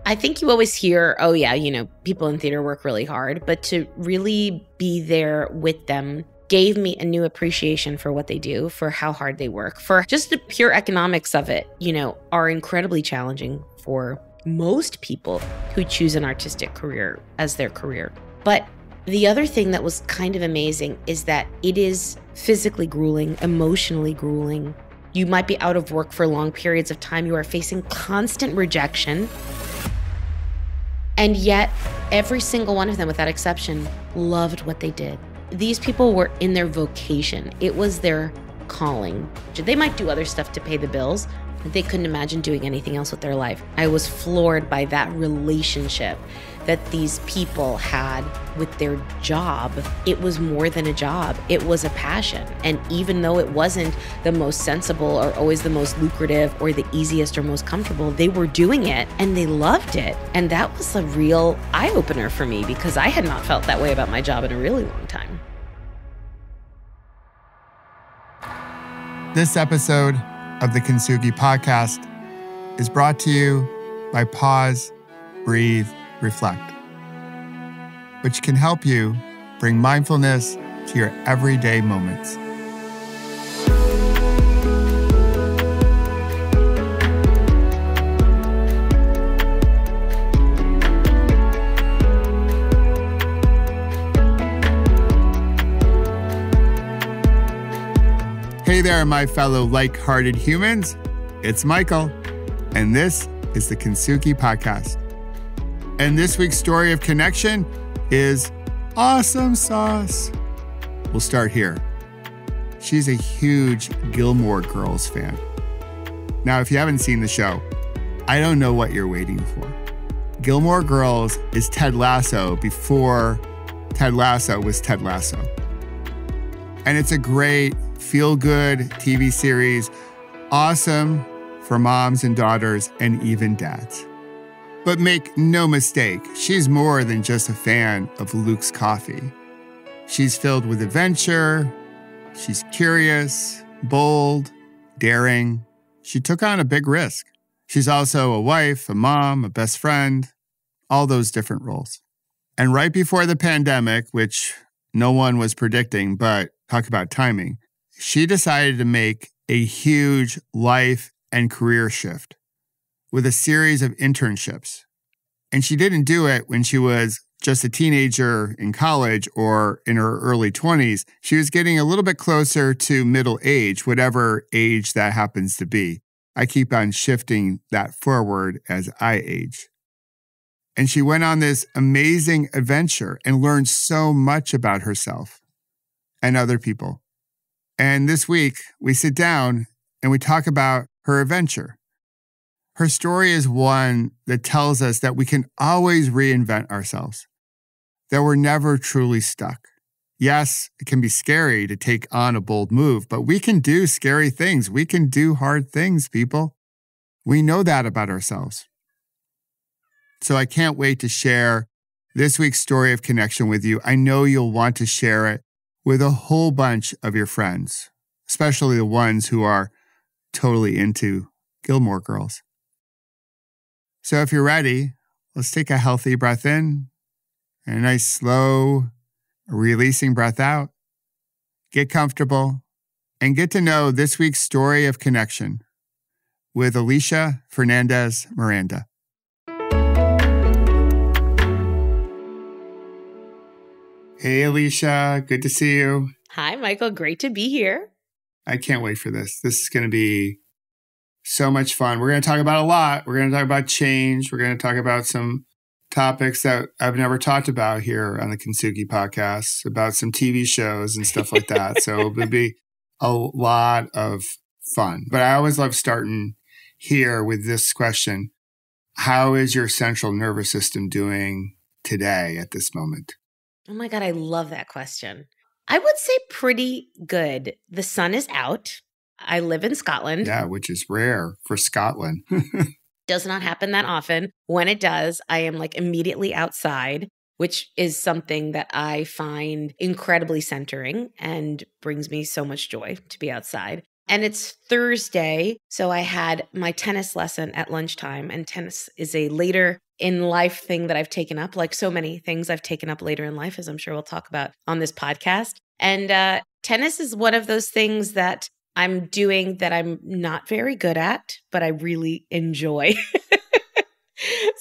I think you always hear, oh yeah, people in theater work really hard, but to really be there with them gave me a new appreciation for what they do, for how hard they work, for just the pure economics of it, are incredibly challenging for most people who choose an artistic career as their career. But the other thing that was kind of amazing is that it is physically grueling, emotionally grueling. You might be out of work for long periods of time. You are facing constant rejection. And yet, every single one of them, without exception, loved what they did. These people were in their vocation. It was their calling. They might do other stuff to pay the bills, but they couldn't imagine doing anything else with their life. I was floored by that relationship that these people had with their job. It was more than a job. It was a passion. And even though it wasn't the most sensible or always the most lucrative or the easiest or most comfortable, they were doing it and they loved it. And that was a real eye-opener for me because I had not felt that way about my job in a really long time. This episode of the Kintsugi Podcast is brought to you by Pause, Breathe, Reflect, which can help you bring mindfulness to your everyday moments. Hey there, my fellow like-hearted humans. It's Michael, and this is the Kintsugi Podcast. And this week's story of connection is awesome sauce. We'll start here. She's a huge Gilmore Girls fan. Now, if you haven't seen the show, I don't know what you're waiting for. Gilmore Girls is Ted Lasso before Ted Lasso was Ted Lasso. And it's a great feel-good TV series, awesome for moms and daughters and even dads. But make no mistake, she's more than just a fan of Luke's coffee. She's filled with adventure. She's curious, bold, daring. She took on a big risk. She's also a wife, a mom, a best friend, all those different roles. And right before the pandemic, which no one was predicting, but talk about timing, she decided to make a huge life and career shift with a series of internships. And she didn't do it when she was just a teenager in college or in her early 20s. She was getting a little bit closer to middle age, whatever age that happens to be. I keep on shifting that forward as I age. And she went on this amazing adventure and learned so much about herself and other people. And this week, we sit down and we talk about her adventure. Her story is one that tells us that we can always reinvent ourselves, that we're never truly stuck. Yes, it can be scary to take on a bold move, but we can do scary things. We can do hard things, people. We know that about ourselves. So I can't wait to share this week's story of connection with you. I know you'll want to share it with a whole bunch of your friends, especially the ones who are totally into Gilmore Girls. So if you're ready, let's take a healthy breath in and a nice slow releasing breath out. Get comfortable and get to know this week's story of connection with Alisha Fernandez Miranda. Hey, Alisha. Good to see you. Hi, Michael. Great to be here. I can't wait for this. This is going to be so much fun. We're going to talk about a lot. We're going to talk about change. We're going to talk about some topics that I've never talked about here on the Kintsugi Podcast, about some TV shows and stuff like that. So it would be a lot of fun. But I always love starting here with this question. How is your central nervous system doing today at this moment? Oh my God, I love that question. I would say pretty good. The sun is out. I live in Scotland. Yeah, which is rare for Scotland. Does not happen that often. When it does, I am like immediately outside, which is something that I find incredibly centering and brings me so much joy to be outside. And it's Thursday, so I had my tennis lesson at lunchtime, and tennis is a later in life thing that I've taken up, like so many things I've taken up later in life, as I'm sure we'll talk about on this podcast. And tennis is one of those things that I'm doing that I'm not very good at, but I really enjoy.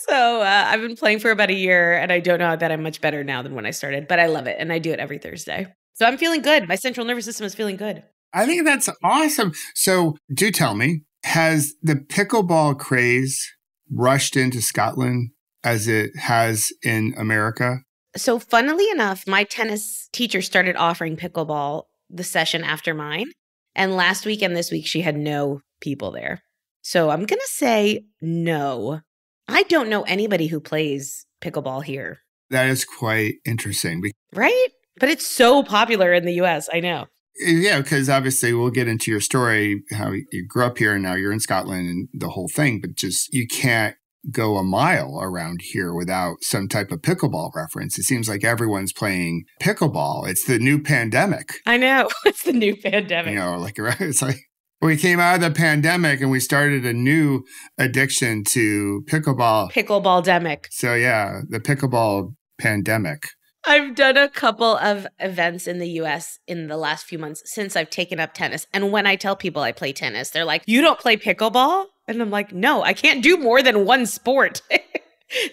So I've been playing for about a year, and I don't know that I'm much better now than when I started, but I love it, and I do it every Thursday. So I'm feeling good. My central nervous system is feeling good. I think that's awesome. So do tell me, has the pickleball craze rushed into Scotland as it has in America? So funnily enough, my tennis teacher started offering pickleball the session after mine. And last week and this week, she had no people there. So I'm going to say no. I don't know anybody who plays pickleball here. That is quite interesting. Right? But it's so popular in the US. I know. Yeah, because obviously we'll get into your story, how you grew up here and now you're in Scotland and the whole thing, but just you can't go a mile around here without some type of pickleball reference. It seems like everyone's playing pickleball. It's the new pandemic. I know. It's the new pandemic. You know, like it's like we came out of the pandemic and we started a new addiction to pickleball. Pickleball-demic. So yeah, the pickleball pandemic. I've done a couple of events in the US in the last few months since I've taken up tennis. And when I tell people I play tennis, they're like, "You don't play pickleball?" And I'm like, "No, I can't do more than one sport."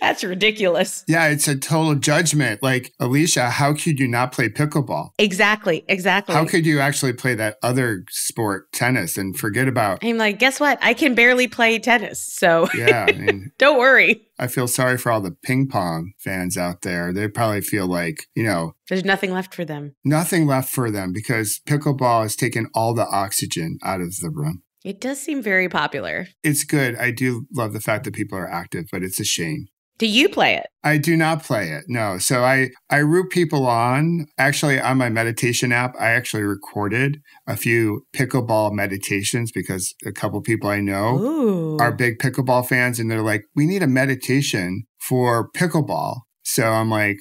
That's ridiculous. Yeah, it's a total judgment. Like, Alisha, how could you not play pickleball? Exactly. How could you actually play that other sport, tennis, and forget about... I'm like, guess what? I can barely play tennis, so yeah, I mean, don't worry. I feel sorry for all the ping pong fans out there. They probably feel like, you know... there's nothing left for them. Nothing left for them because pickleball has taken all the oxygen out of the room. It does seem very popular. It's good. I do love the fact that people are active, but it's a shame. Do you play it? I do not play it, no. So I root people on. Actually, on my meditation app, I actually recorded a few pickleball meditations because a couple people I know are big pickleball fans, and they're like, we need a meditation for pickleball. So I'm like,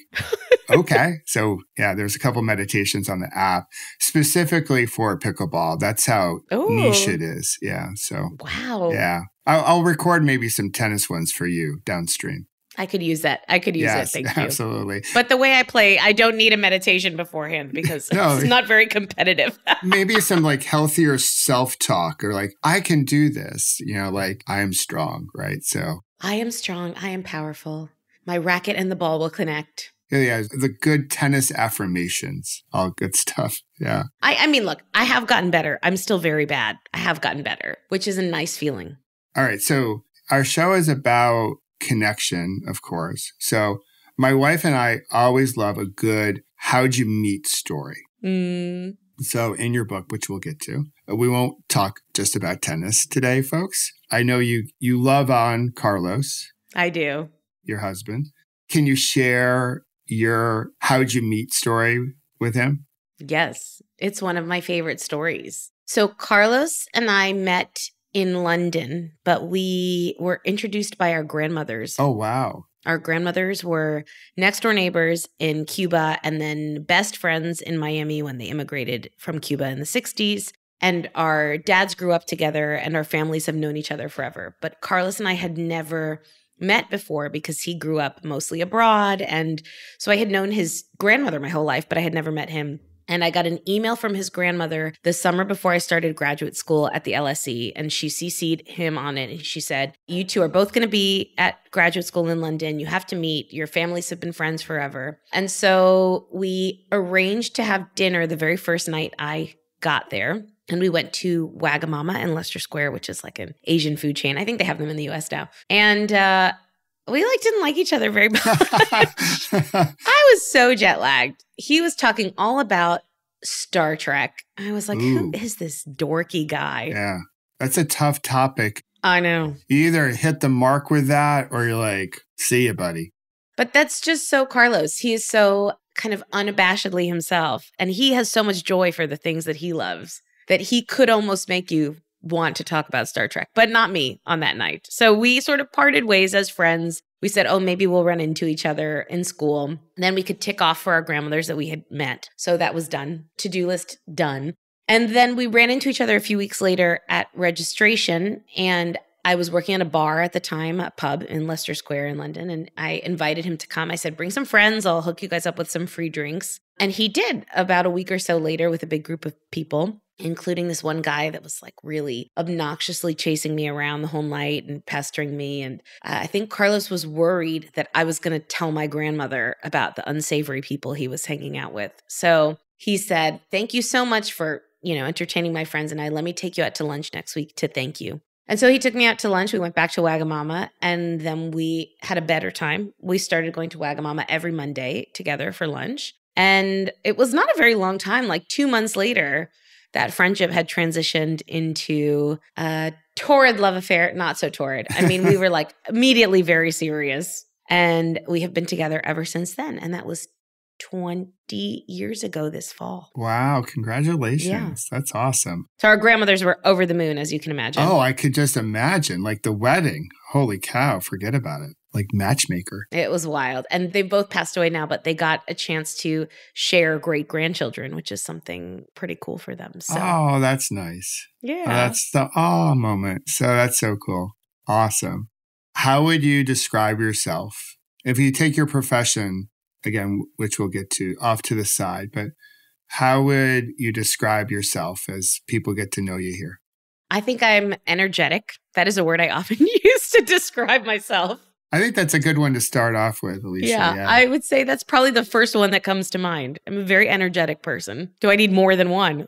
okay. So yeah, there's a couple meditations on the app specifically for pickleball. That's how niche it is. Yeah. So wow. Yeah. I'll record maybe some tennis ones for you downstream. I could use that. I could use it. Thank you. Absolutely. But the way I play, I don't need a meditation beforehand because it's not very competitive. Maybe some like healthier self-talk or like, I can do this, you know, like I am strong, right? So I am strong. I am powerful. My racket and the ball will connect. Yeah, the good tennis affirmations, all good stuff. Yeah. I mean, look, I have gotten better. I'm still very bad. I have gotten better, which is a nice feeling. All right. So our show is about connection, of course. So my wife and I always love a good how'd you meet story. So in your book, which we'll get to, we won't talk just about tennis today, folks. I know you love on Carlos. I do. Your husband. Can you share your how'd you meet story with him? Yes, it's one of my favorite stories. So Carlos and I met in London, but we were introduced by our grandmothers. Oh, wow. Our grandmothers were next door neighbors in Cuba and then best friends in Miami when they immigrated from Cuba in the 60s. And our dads grew up together and our families have known each other forever. But Carlos and I had never met before because he grew up mostly abroad. And so I had known his grandmother my whole life, but I had never met him. And I got an email from his grandmother the summer before I started graduate school at the LSE, and she CC'd him on it. And she said, you two are both going to be at graduate school in London. You have to meet. Your families have been friends forever. And so we arranged to have dinner the very first night I got there. And we went to Wagamama in Leicester Square, which is like an Asian food chain. I think they have them in the US now. And we didn't like each other very much. I was so jet lagged. He was talking all about Star Trek. I was like, who is this dorky guy? Yeah, that's a tough topic. I know. You either hit the mark with that or you're like, see ya, buddy. But that's just so Carlos. He is so kind of unabashedly himself. And he has so much joy for the things that he loves that he could almost make you want to talk about Star Trek, but not me on that night. So we sort of parted ways as friends. We said, oh, maybe we'll run into each other in school. And then we could tick off for our grandmothers that we had met. So that was done. To-do list done. And then we ran into each other a few weeks later at registration, and I was working at a bar at the time, a pub in Leicester Square in London, and I invited him to come. I said, bring some friends. I'll hook you guys up with some free drinks. And he did about a week or so later with a big group of people, including this one guy that was like really obnoxiously chasing me around the whole night and pestering me. And I think Carlos was worried that I was going to tell my grandmother about the unsavory people he was hanging out with. So he said, thank you so much for, entertaining my friends. And let me take you out to lunch next week to thank you. And so he took me out to lunch. We went back to Wagamama, and then we had a better time. We started going to Wagamama every Monday together for lunch. And it was not a very long time, like 2 months later, that friendship had transitioned into a torrid love affair. Not so torrid. I mean, we were like immediately very serious. And we have been together ever since then. And that was 20 years ago this fall. Wow. Congratulations. Yeah. That's awesome. So our grandmothers were over the moon, as you can imagine. Oh, I could just imagine. Like the wedding. Holy cow. Forget about it. Like matchmaker. It was wild. And they both passed away now, but they got a chance to share great-grandchildren, which is something pretty cool for them. So. Oh, that's nice. Yeah. That's the moment. So that's so cool. Awesome. How would you describe yourself? If you take your profession, again, which we'll get to off to the side, but how would you describe yourself as people get to know you here? I think I'm energetic. That is a word I often use to describe myself. I think that's a good one to start off with, Alisha. Yeah, I would say that's probably the first one that comes to mind. I'm a very energetic person. Do I need more than one?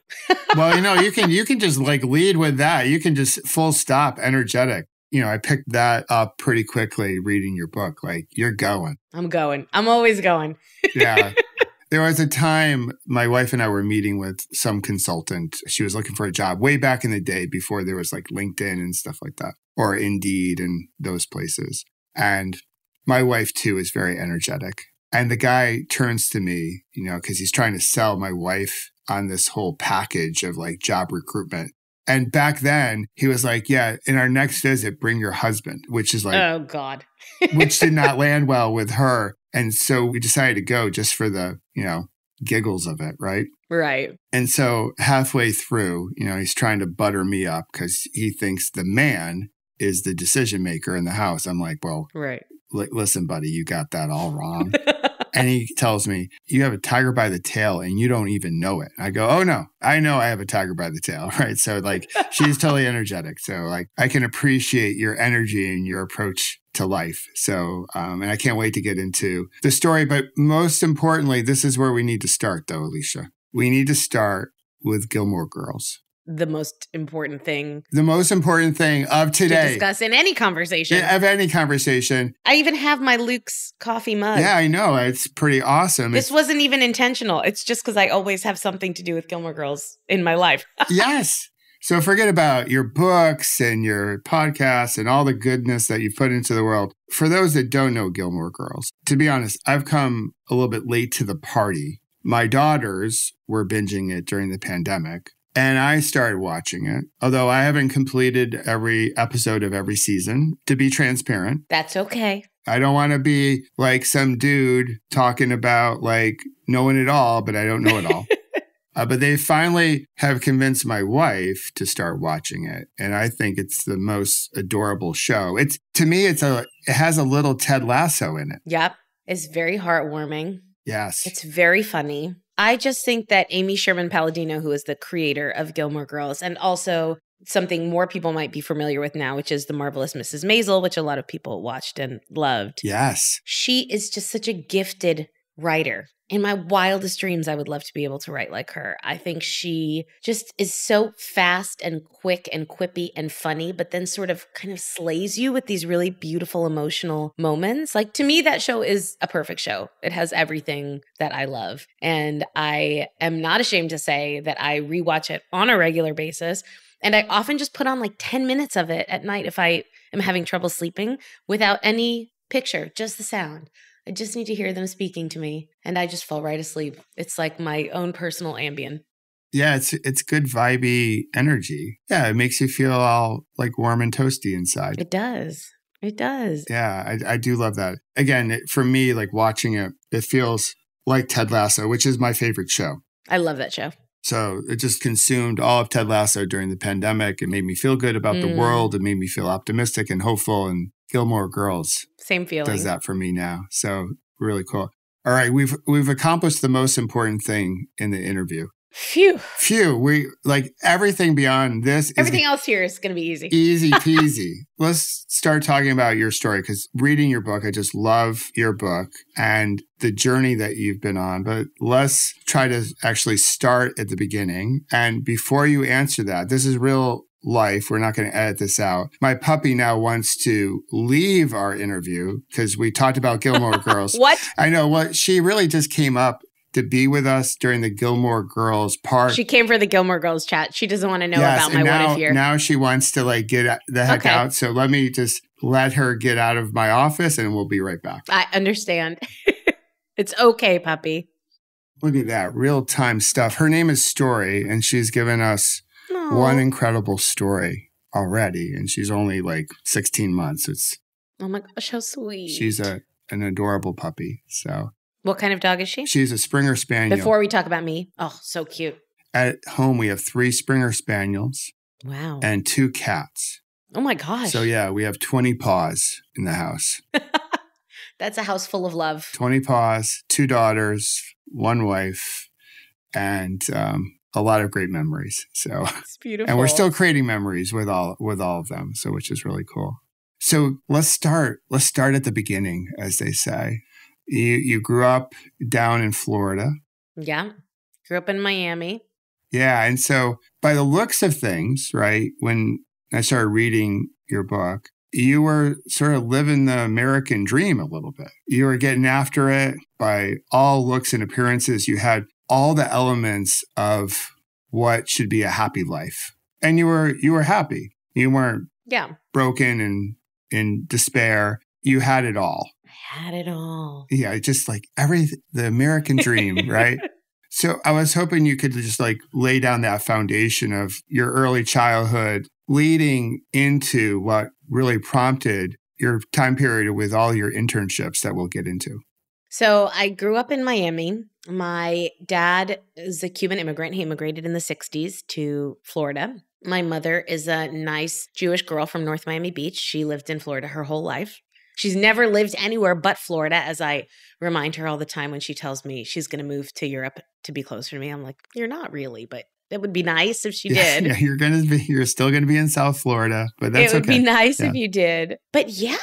Well, you can just like lead with that. You can just full stop energetic. I picked that up pretty quickly reading your book. Like, you're going. I'm going. I'm always going. Yeah. There was a time my wife and I were meeting with some consultant. She was looking for a job way back in the day before there was like LinkedIn and stuff like that, or Indeed and those places. And my wife, too, is very energetic. And the guy turns to me, because he's trying to sell my wife on this whole package of like job recruitment. And back then he was like, yeah, in our next visit, bring your husband, which is like, oh God, which did not land well with her. And so we decided to go just for the, giggles of it. Right. Right. And so halfway through, he's trying to butter me up because he thinks the man is the decision maker in the house. I'm like, well, right. Listen, buddy, you got that all wrong. And he tells me, you have a tiger by the tail and you don't even know it. I go, oh, no, I know I have a tiger by the tail. Right. So like, she's totally energetic. So like, I can appreciate your energy and your approach to life. So, and I can't wait to get into the story. But most importantly, this is where we need to start, though, Alisha. We need to start with Gilmore Girls. The most important thing. The most important thing of today. To discuss in any conversation. Of any conversation. I even have my Luke's coffee mug. Yeah, I know. It's pretty awesome. This wasn't even intentional. It's just because I always have something to do with Gilmore Girls in my life. Yes. So forget about your books and your podcasts and all the goodness that you've put into the world. For those that don't know Gilmore Girls, to be honest, I've come a little bit late to the party. My daughters were binging it during the pandemic. And I started watching it, although I haven't completed every episode of every season, to be transparent. That's okay. I don't want to be like some dude talking about like knowing it all, but I don't know it all. But they finally have convinced my wife to start watching it. And I think it's the most adorable show. To me, it has a little Ted Lasso in it. Yep. It's very heartwarming. Yes. It's very funny. I just think that Amy Sherman Palladino, who is the creator of Gilmore Girls, and also something more people might be familiar with now, which is The Marvelous Mrs. Maisel, which a lot of people watched and loved. Yes. She is just such a gifted writer. In my wildest dreams, I would love to be able to write like her. I think she just is so fast and quick and quippy and funny, but then sort of kind of slays you with these really beautiful emotional moments. Like, to me, that show is a perfect show. It has everything that I love. And I am not ashamed to say that I rewatch it on a regular basis. And I often just put on like 10 minutes of it at night if I am having trouble sleeping without any picture, just the sound. I just need to hear them speaking to me, and I just fall right asleep. It's like my own personal Ambien. Yeah, it's good vibey energy. Yeah, it makes you feel all like warm and toasty inside. It does. It does. Yeah, I do love that. Again, for me, like watching it, it feels like Ted Lasso, which is my favorite show. I love that show. So it just consumed all of Ted Lasso during the pandemic. It made me feel good about the world. It made me feel optimistic and hopeful. And Gilmore Girls Same feeling. does that for me now. So really cool. All right, we've accomplished the most important thing in the interview. Phew. We like everything beyond this. Everything else here is going to be easy. Easy peasy. Let's start talking about your story, because reading your book, I just love your book and the journey that you've been on. But let's try to actually start at the beginning. And before you answer that, this is real life. We're not going to edit this out. My puppy now wants to leave our interview because we talked about Gilmore Girls. What? I know. What she really just came up to be with us during the Gilmore Girls part. She came for the Gilmore Girls chat. She doesn't want to know about my what if year. Now she wants to like get the heck out. So let me just let her get out of my office and we'll be right back. I understand. It's okay, puppy. Look at that. Real-time stuff. Her name is Story, and she's given us one incredible story already. And she's only like 16 months. Oh my gosh, how sweet. She's an adorable puppy. So what kind of dog is she? She's a Springer Spaniel. Before we talk about me. Oh, so cute. At home, we have 3 Springer Spaniels. Wow. And 2 cats. Oh my gosh. So yeah, we have 20 paws in the house. That's a house full of love. 20 paws, 2 daughters, 1 wife, and a lot of great memories. So it's beautiful. And we're still creating memories with all of them. So which is really cool. So let's start at the beginning, as they say. You grew up down in Florida. Yeah. Grew up in Miami. Yeah. And so by the looks of things, right, when I started reading your book, you were sort of living the American dream a little bit. You were getting after it by all looks and appearances. You had all the elements of what should be a happy life. And you were happy. You weren't broken and in despair. You had it all. Had it all. Yeah, just like the American dream, right? So I was hoping you could just like lay down that foundation of your early childhood leading into what really prompted your time period with all your internships that we'll get into. So I grew up in Miami. My dad is a Cuban immigrant. He immigrated in the 60s to Florida. My mother is a nice Jewish girl from North Miami Beach. She lived in Florida her whole life. She's never lived anywhere but Florida, as I remind her all the time when she tells me she's going to move to Europe to be closer to me. I'm like, you're not really, but it would be nice if she did. Yeah, you're still going to be in South Florida, but that's okay. It would be nice if you did. But yeah,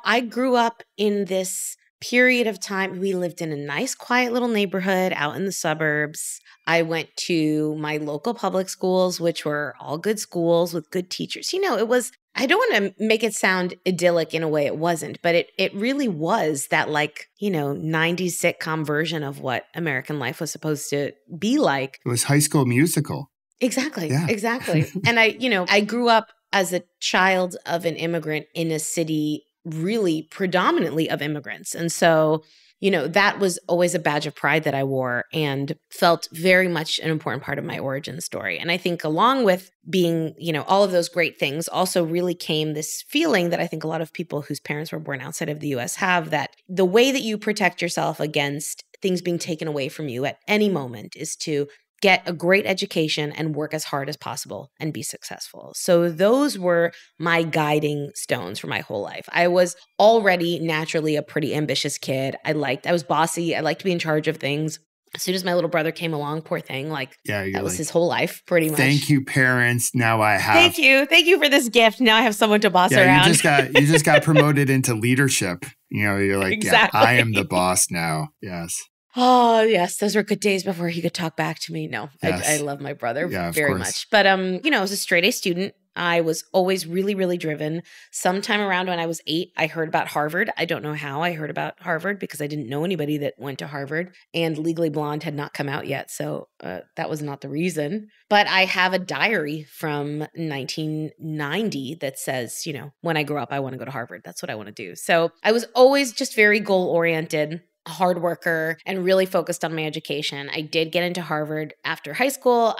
I grew up in this period of time. We lived in a nice, quiet little neighborhood out in the suburbs. I went to my local public schools, which were all good schools with good teachers. It was, I don't want to make it sound idyllic in a way it wasn't, but it really was that 90s sitcom version of what American life was supposed to be like. It was High School Musical. Exactly. Yeah. Exactly. And I grew up as a child of an immigrant in a city really predominantly of immigrants. And so, that was always a badge of pride that I wore and felt very much an important part of my origin story. And I think along with being, all of those great things also really came this feeling that I think a lot of people whose parents were born outside of the US have, that the way that you protect yourself against things being taken away from you at any moment is to get a great education and work as hard as possible and be successful. So those were my guiding stones for my whole life. I was already naturally a pretty ambitious kid. I was bossy. I liked to be in charge of things. As soon as my little brother came along, poor thing, that was his whole life pretty much. Thank you, parents. Now I have. Thank you. Thank you for this gift. Now I have someone to boss around. You just got promoted into leadership. You're like, exactly. Yeah, I am the boss now. Yes. Oh, yes. Those were good days before he could talk back to me. No, yes. I love my brother very much. But, I was a straight A student. I was always really, really driven. Sometime around when I was 8, I heard about Harvard. I don't know how I heard about Harvard because I didn't know anybody that went to Harvard, and Legally Blonde had not come out yet. So that was not the reason. But I have a diary from 1990 that says, when I grow up, I want to go to Harvard. That's what I want to do. So I was always just very goal-oriented, hard worker, and really focused on my education. I did get into Harvard after high school.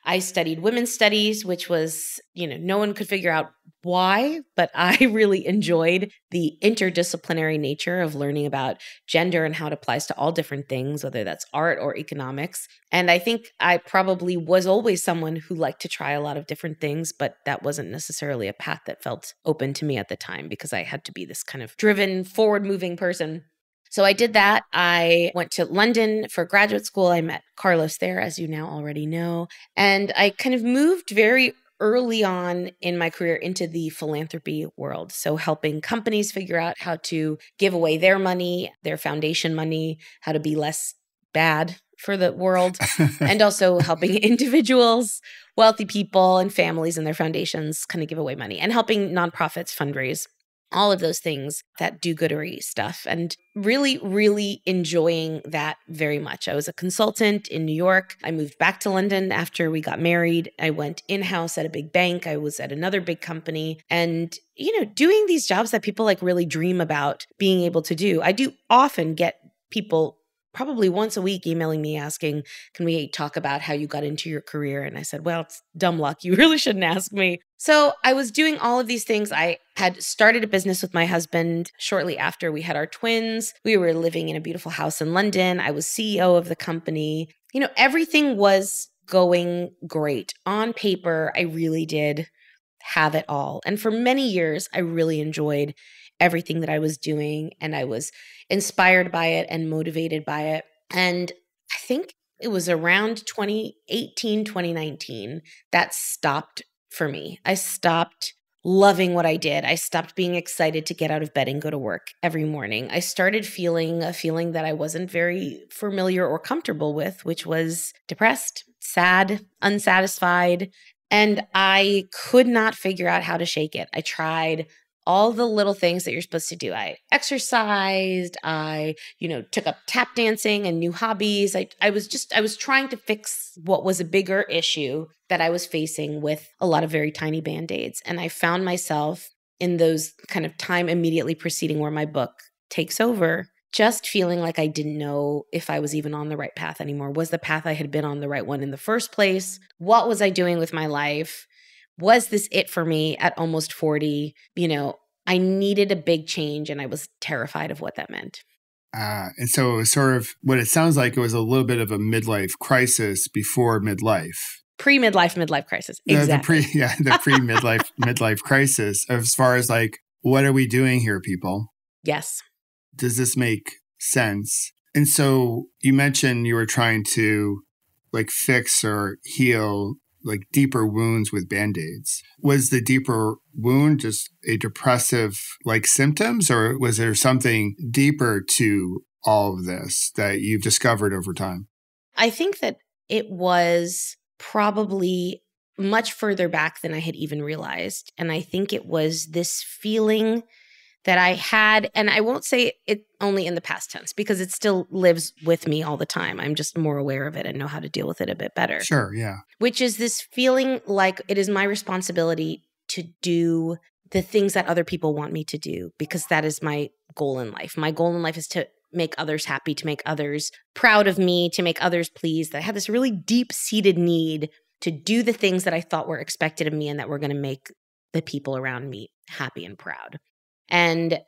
I studied women's studies, which was, no one could figure out why, but I really enjoyed the interdisciplinary nature of learning about gender and how it applies to all different things, whether that's art or economics. And I think I probably was always someone who liked to try a lot of different things, but that wasn't necessarily a path that felt open to me at the time because I had to be this kind of driven, forward-moving person. So I did that. I went to London for graduate school. I met Carlos there, as you now already know. And I kind of moved very early on in my career into the philanthropy world. So helping companies figure out how to give away their money, their foundation money, how to be less bad for the world, and also helping individuals, wealthy people, and families and their foundations kind of give away money, and helping nonprofits fundraise. All of those things that do-goodery stuff, and really, really enjoying that very much. I was a consultant in New York. I moved back to London after we got married. I went in-house at a big bank. I was at another big company, and, doing these jobs that people really dream about being able to do. I do often get people probably once a week emailing me asking, can we talk about how you got into your career? And I said, well, it's dumb luck. You really shouldn't ask me. So I was doing all of these things. I had started a business with my husband shortly after we had our twins. We were living in a beautiful house in London. I was CEO of the company. Everything was going great. On paper, I really did have it all. And for many years, I really enjoyed everything that I was doing, and I was inspired by it and motivated by it. And I think it was around 2018, 2019 that stopped for me. I stopped loving what I did. I stopped being excited to get out of bed and go to work every morning. I started feeling a feeling that I wasn't very familiar or comfortable with, which was depressed, sad, unsatisfied, and I could not figure out how to shake it. I tried all the little things that you're supposed to do. I exercised, I, took up tap dancing and new hobbies. I was trying to fix what was a bigger issue that I was facing with a lot of very tiny Band-Aids. And I found myself in those kind of time immediately preceding where my book takes over, just feeling like I didn't know if I was even on the right path anymore. Was the path I had been on the right one in the first place? What was I doing with my life? Was this it for me at almost 40? I needed a big change, and I was terrified of what that meant. And so it was sort of what it sounds like. It was a little bit of a midlife crisis before midlife. Midlife crisis. Exactly. The midlife crisis. As far as what are we doing here, people? Yes. Does this make sense? And so you mentioned you were trying to fix or heal deeper wounds with Band-Aids. Was the deeper wound just a depressive symptoms, or was there something deeper to all of this that you've discovered over time? I think that it was probably much further back than I had even realized. And I think it was this feeling that I had, and I won't say it only in the past tense because it still lives with me all the time. I'm just more aware of it and know how to deal with it a bit better. Sure, yeah. Which is this feeling like it is my responsibility to do the things that other people want me to do, because that is my goal in life. My goal in life is to make others happy, to make others proud of me, to make others pleased. I had this really deep-seated need to do the things that I thought were expected of me and that were going to make the people around me happy and proud. And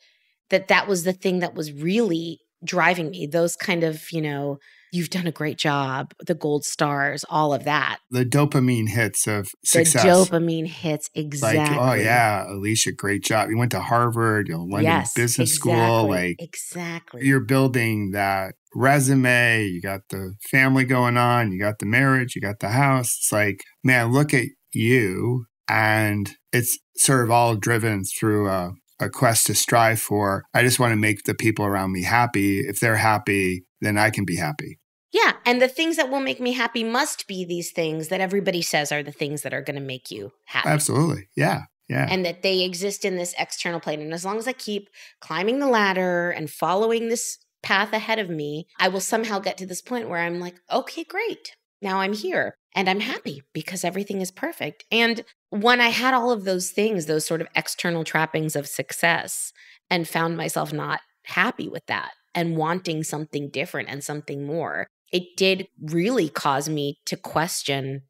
that was the thing that was really driving me. Those kind of, you've done a great job, the gold stars, all of that. The dopamine hits of success. The dopamine hits, exactly. Oh yeah, Alisha, great job. You went to Harvard, London Business School. Exactly. You're building that resume. You got the family going on. You got the marriage. You got the house. It's man, look at you. And it's sort of all driven through a quest to strive for, I just want to make the people around me happy. If they're happy, then I can be happy. Yeah. And the things that will make me happy must be these things that everybody says are the things that are going to make you happy. Absolutely. Yeah. Yeah. And that they exist in this external plane. And as long as I keep climbing the ladder and following this path ahead of me, I will somehow get to this point where I'm like, okay, great. Now I'm here and I'm happy because everything is perfect. And when I had all of those things, those sort of external trappings of success, and found myself not happy with that and wanting something different and something more, it did really cause me to question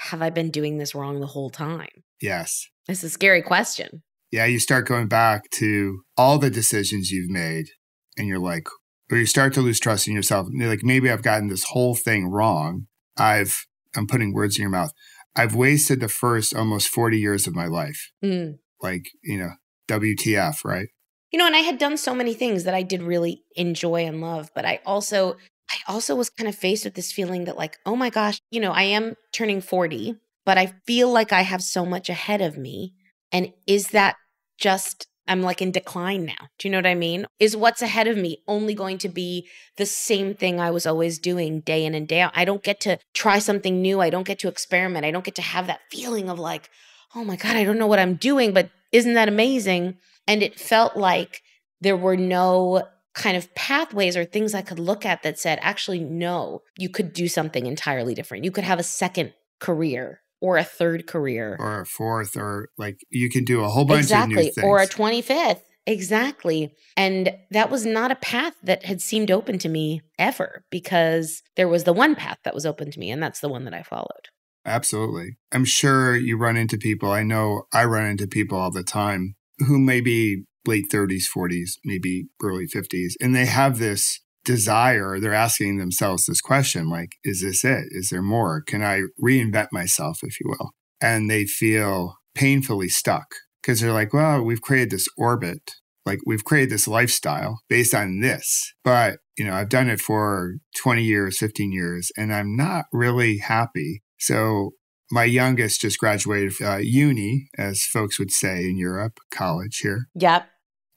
have I been doing this wrong the whole time? Yes. It's a scary question. Yeah, you start going back to all the decisions you've made and you're like, or you start to lose trust in yourself. And you're like, maybe I've gotten this whole thing wrong. I'm putting words in your mouth. I've wasted the first almost 40 years of my life. Like, WTF, right? And I had done so many things that I did really enjoy and love, but I also was kind of faced with this feeling that like, oh my gosh, I am turning 40, but I feel like I have so much ahead of me. And is that just, I'm like in decline now. Do you know what I mean? Is what's ahead of me only going to be the same thing I was always doing day in and day out? I don't get to try something new. I don't get to experiment. I don't get to have that feeling of like, oh my God, I don't know what I'm doing, but isn't that amazing? And it felt like there were no kind of pathways or things I could look at that said, actually, no, you could do something entirely different. You could have a second career or a third career. Or a fourth, or like you can do a whole bunch of new things. Or a 25th. Exactly. And that was not a path that had seemed open to me ever, because there was the one path that was open to me, and that's the one that I followed. Absolutely. I'm sure you run into people. I know I run into people all the time who may be late 30s, 40s, maybe early 50s, and they have this desire. They're asking themselves this question, like, is this it? Is there more? Can I reinvent myself, if you will? And they feel painfully stuck because they're like, well, we've created this orbit, like we've created this lifestyle based on this, but I've done it for 20 years, 15 years, and I'm not really happy. So my youngest just graduated uni, as folks would say in Europe, college here. Yep.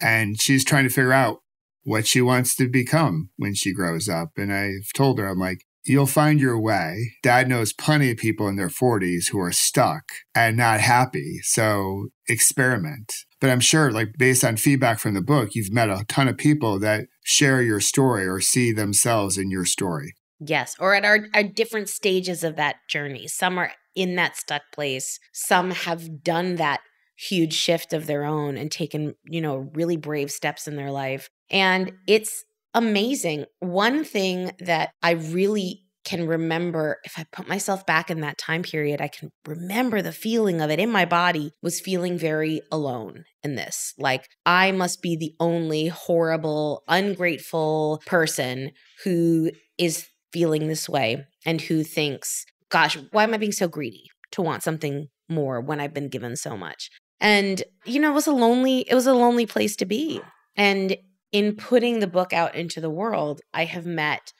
And she's trying to figure out what she wants to become when she grows up. And I've told her, I'm like, you'll find your way. Dad knows plenty of people in their 40s who are stuck and not happy. So experiment. But I'm sure, like, based on feedback from the book, you've met a ton of people that share your story or see themselves in your story. Yes. Or at our different stages of that journey. Some are in that stuck place. Some have done that huge shift of their own and taken, really brave steps in their life. And it's amazing. One thing that I really can remember, if I put myself back in that time period, I can remember the feeling of it in my body was feeling very alone in this. Like, I must be the only horrible, ungrateful person who is feeling this way and who thinks, gosh, why am I being so greedy to want something more when I've been given so much? And, it was a lonely place to be. And in putting the book out into the world, I have met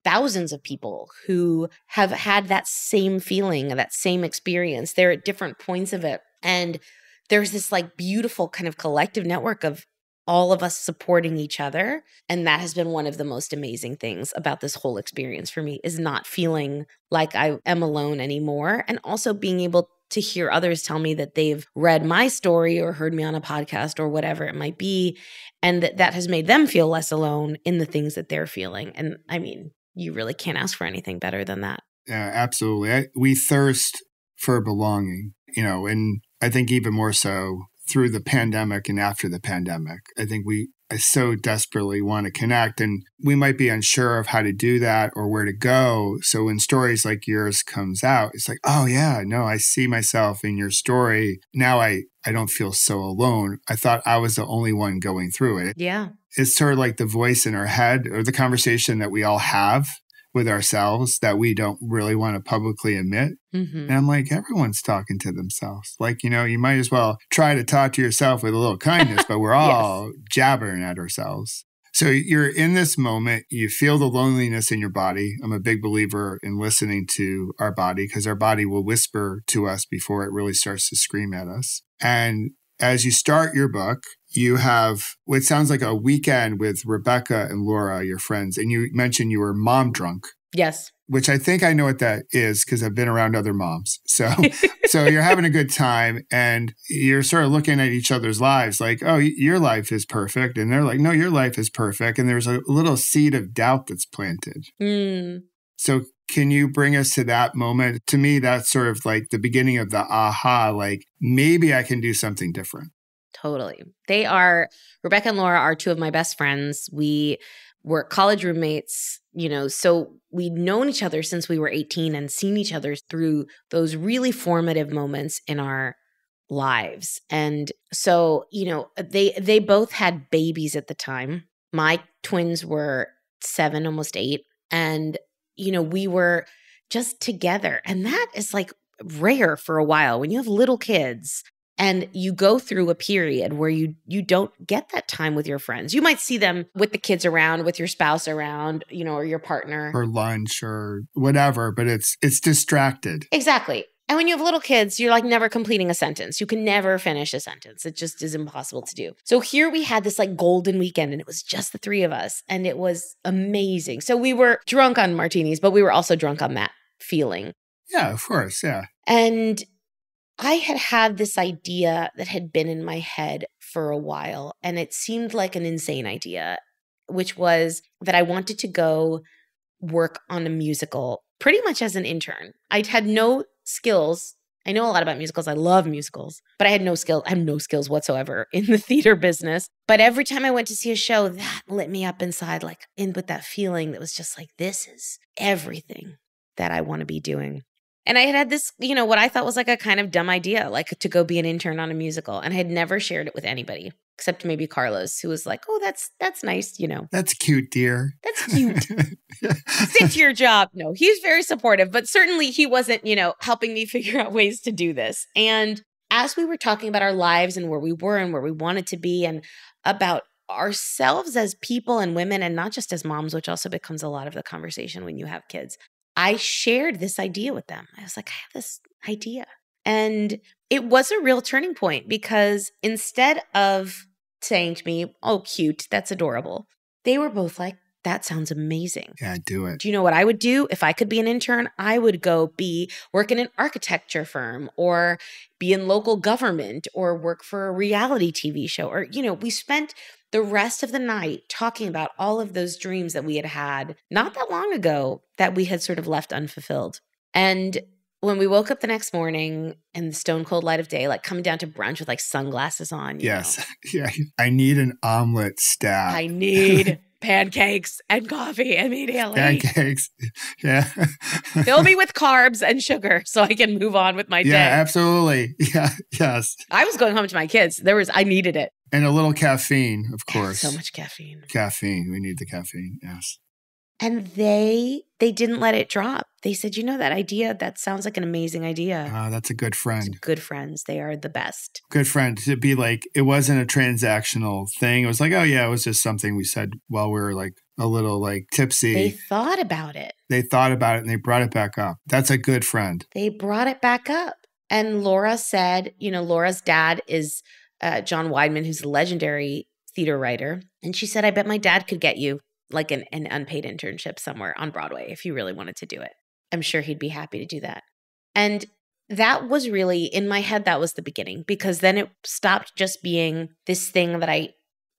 thousands of people who have had that same feeling, that same experience. They're at different points of it. And there's this like beautiful kind of collective network of all of us supporting each other. And that has been one of the most amazing things about this whole experience for me, is not feeling like I am alone anymore. And also being able to hear others tell me that they've read my story or heard me on a podcast or whatever it might be. And that has made them feel less alone in the things that they're feeling. And I mean, you really can't ask for anything better than that. Yeah, absolutely. We thirst for belonging, and I think even more so through the pandemic and after the pandemic. I think I so desperately want to connect, and we might be unsure of how to do that or where to go. So when stories like yours comes out, it's like, oh yeah, no, I see myself in your story. Now I don't feel so alone. I thought I was the only one going through it. Yeah. It's sort of like the voice in our head, or the conversation that we all have with ourselves that we don't really want to publicly admit. Mm-hmm. And I'm like, everyone's talking to themselves. Like, you might as well try to talk to yourself with a little kindness, but we're all jabbering at ourselves. So you're in this moment, you feel the loneliness in your body. I'm a big believer in listening to our body, because our body will whisper to us before it really starts to scream at us. And as you start your book, you have what sounds like a weekend with Rebecca and Laura, your friends, and you mentioned you were mom drunk. Yes. Which I think I know what that is, because I've been around other moms. So you're having a good time, and you're sort of looking at each other's lives like, oh, your life is perfect. And they're like, no, your life is perfect. And there's a little seed of doubt that's planted. Mm. So can you bring us to that moment? To me, that's sort of like the beginning of the aha, like maybe I can do something different. Totally. Rebecca and Laura are two of my best friends. We were college roommates, so we'd known each other since we were 18 and seen each other through those really formative moments in our lives. And so, they both had babies at the time. My twins were 7, almost 8. And, we were just together. And that is like rare for a while when you have little kids and you go through a period where you don't get that time with your friends. You might see them with the kids around, with your spouse around, or your partner. Or lunch or whatever, but it's distracted. Exactly. And when you have little kids, you're like never completing a sentence. You can never finish a sentence. It just is impossible to do. So here we had this like golden weekend and it was just the 3 of us and it was amazing. So we were drunk on martinis, but we were also drunk on that feeling. Yeah, of course. Yeah. And I had this idea that had been in my head for a while and it seemed like an insane idea, which was that I wanted to go work on a musical pretty much as an intern. I had no skills. I know a lot about musicals. I love musicals, but I had no skill. I have no skills whatsoever in the theater business. But every time I went to see a show, that lit me up inside, like in with that feeling that was just like, this is everything that I want to be doing. And I had this, what I thought was like a kind of dumb idea, like to go be an intern on a musical. And I had never shared it with anybody except maybe Carlos, who was like, oh, that's nice, That's cute, dear. That's cute. Stick to your job. No, he's very supportive, but certainly he wasn't, helping me figure out ways to do this. And as we were talking about our lives and where we were and where we wanted to be and about ourselves as people and women and not just as moms, which also becomes a lot of the conversation when you have kids, I shared this idea with them. I was like, I have this idea. And it was a real turning point because instead of saying to me, oh, cute, that's adorable, they were both like, that sounds amazing. Yeah, do it. Do you know what I would do? If I could be an intern, I would go work in an architecture firm or be in local government or work for a reality TV show. Or, we spent the rest of the night talking about all of those dreams that we had not that long ago that we had sort of left unfulfilled. And when we woke up the next morning in the stone cold light of day, like coming down to brunch with like sunglasses on. Yes. Yeah. I need an omelet stack. I need pancakes and coffee immediately. Pancakes. Yeah. Fill me with carbs and sugar so I can move on with my day. Yeah, absolutely. Yeah. Yes. I was going home to my kids. I needed it. And a little caffeine, of course. So much caffeine. Caffeine. We need the caffeine. Yes. And they didn't let it drop. They said, that idea, that sounds like an amazing idea. Oh, that's a good friend. Good friends. They are the best. Good friend. To be like, it wasn't a transactional thing. It was like, oh yeah, it was just something we said while we were like a little like tipsy. They thought about it. They thought about it and they brought it back up. That's a good friend. They brought it back up. And Laura said, Laura's dad is John Weidman, who's a legendary theater writer. And she said, I bet my dad could get you like an unpaid internship somewhere on Broadway if you really wanted to do it. I'm sure he'd be happy to do that. And that was really, in my head, that was the beginning, because then it stopped just being this thing that I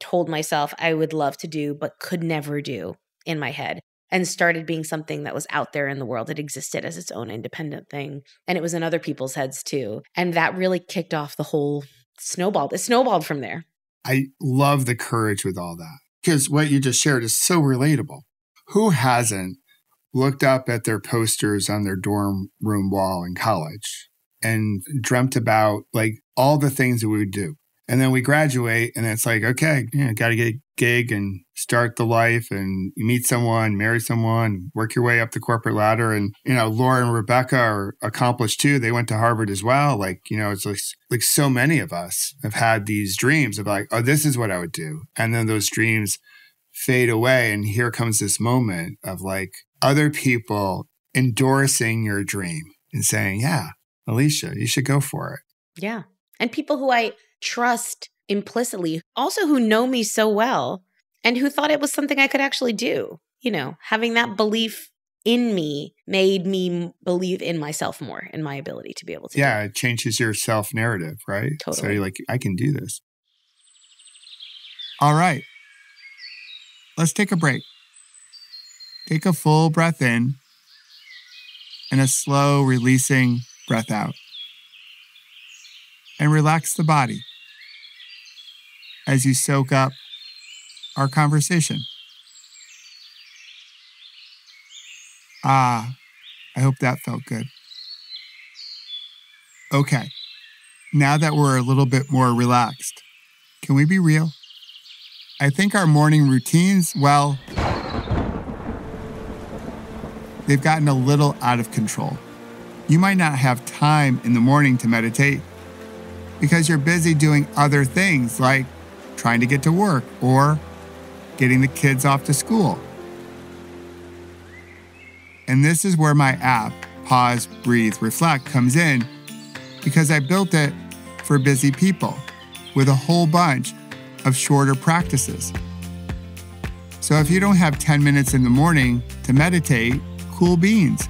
told myself I would love to do but could never do in my head, and started being something that was out there in the world. It existed as its own independent thing. And it was in other people's heads too. And that really kicked off the whole snowball. It snowballed from there. I love the courage with all that. Because what you just shared is so relatable. Who hasn't looked up at their posters on their dorm room wall in college and dreamt about like all the things that we would do? And then we graduate and it's like, okay, got to get a gig and start the life and you meet someone, marry someone, work your way up the corporate ladder. And, Laura and Rebecca are accomplished too. They went to Harvard as well. Like, it's like so many of us have had these dreams of like, oh, this is what I would do. And then those dreams fade away. And here comes this moment of like other people endorsing your dream and saying, yeah, Alisha, you should go for it. Yeah. And people who I trust implicitly, also who know me so well and who thought it was something I could actually do. Having that belief in me made me believe in myself more, in my ability to be able to do it. It changes your self-narrative, right? Totally. So you're like, I can do this. All right. Let's take a break. Take a full breath in and a slow releasing breath out. And relax the body as you soak up our conversation. Ah, I hope that felt good. Okay, now that we're a little bit more relaxed, can we be real? I think our morning routines, well, they've gotten a little out of control. You might not have time in the morning to meditate because you're busy doing other things like trying to get to work or getting the kids off to school. And this is where my app, Pause, Breathe, Reflect, comes in because I built it for busy people with a whole bunch of shorter practices. So if you don't have 10 minutes in the morning to meditate, cool beans.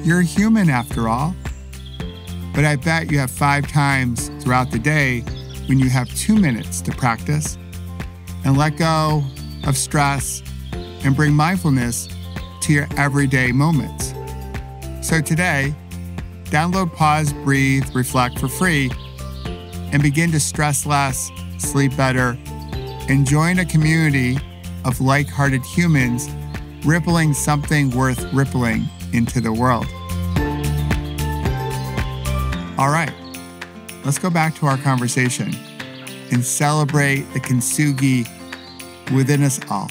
You're human after all. But I bet you have 5 times throughout the day when you have 2 minutes to practice and let go of stress and bring mindfulness to your everyday moments. So today, download Pause, Breathe, Reflect for free and begin to stress less, sleep better, and join a community of like-hearted humans rippling something worth rippling into the world. All right, let's go back to our conversation and celebrate the Kintsugi within us all.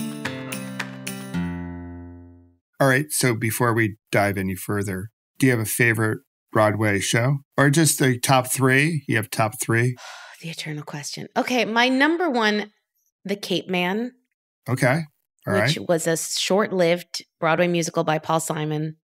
All right, so before we dive any further, do you have a favorite Broadway show? Or just the top 3? You have top 3? The eternal question. Okay, my number one, The Cape Man. Okay, all right. Which was a short-lived Broadway musical by Paul Simon,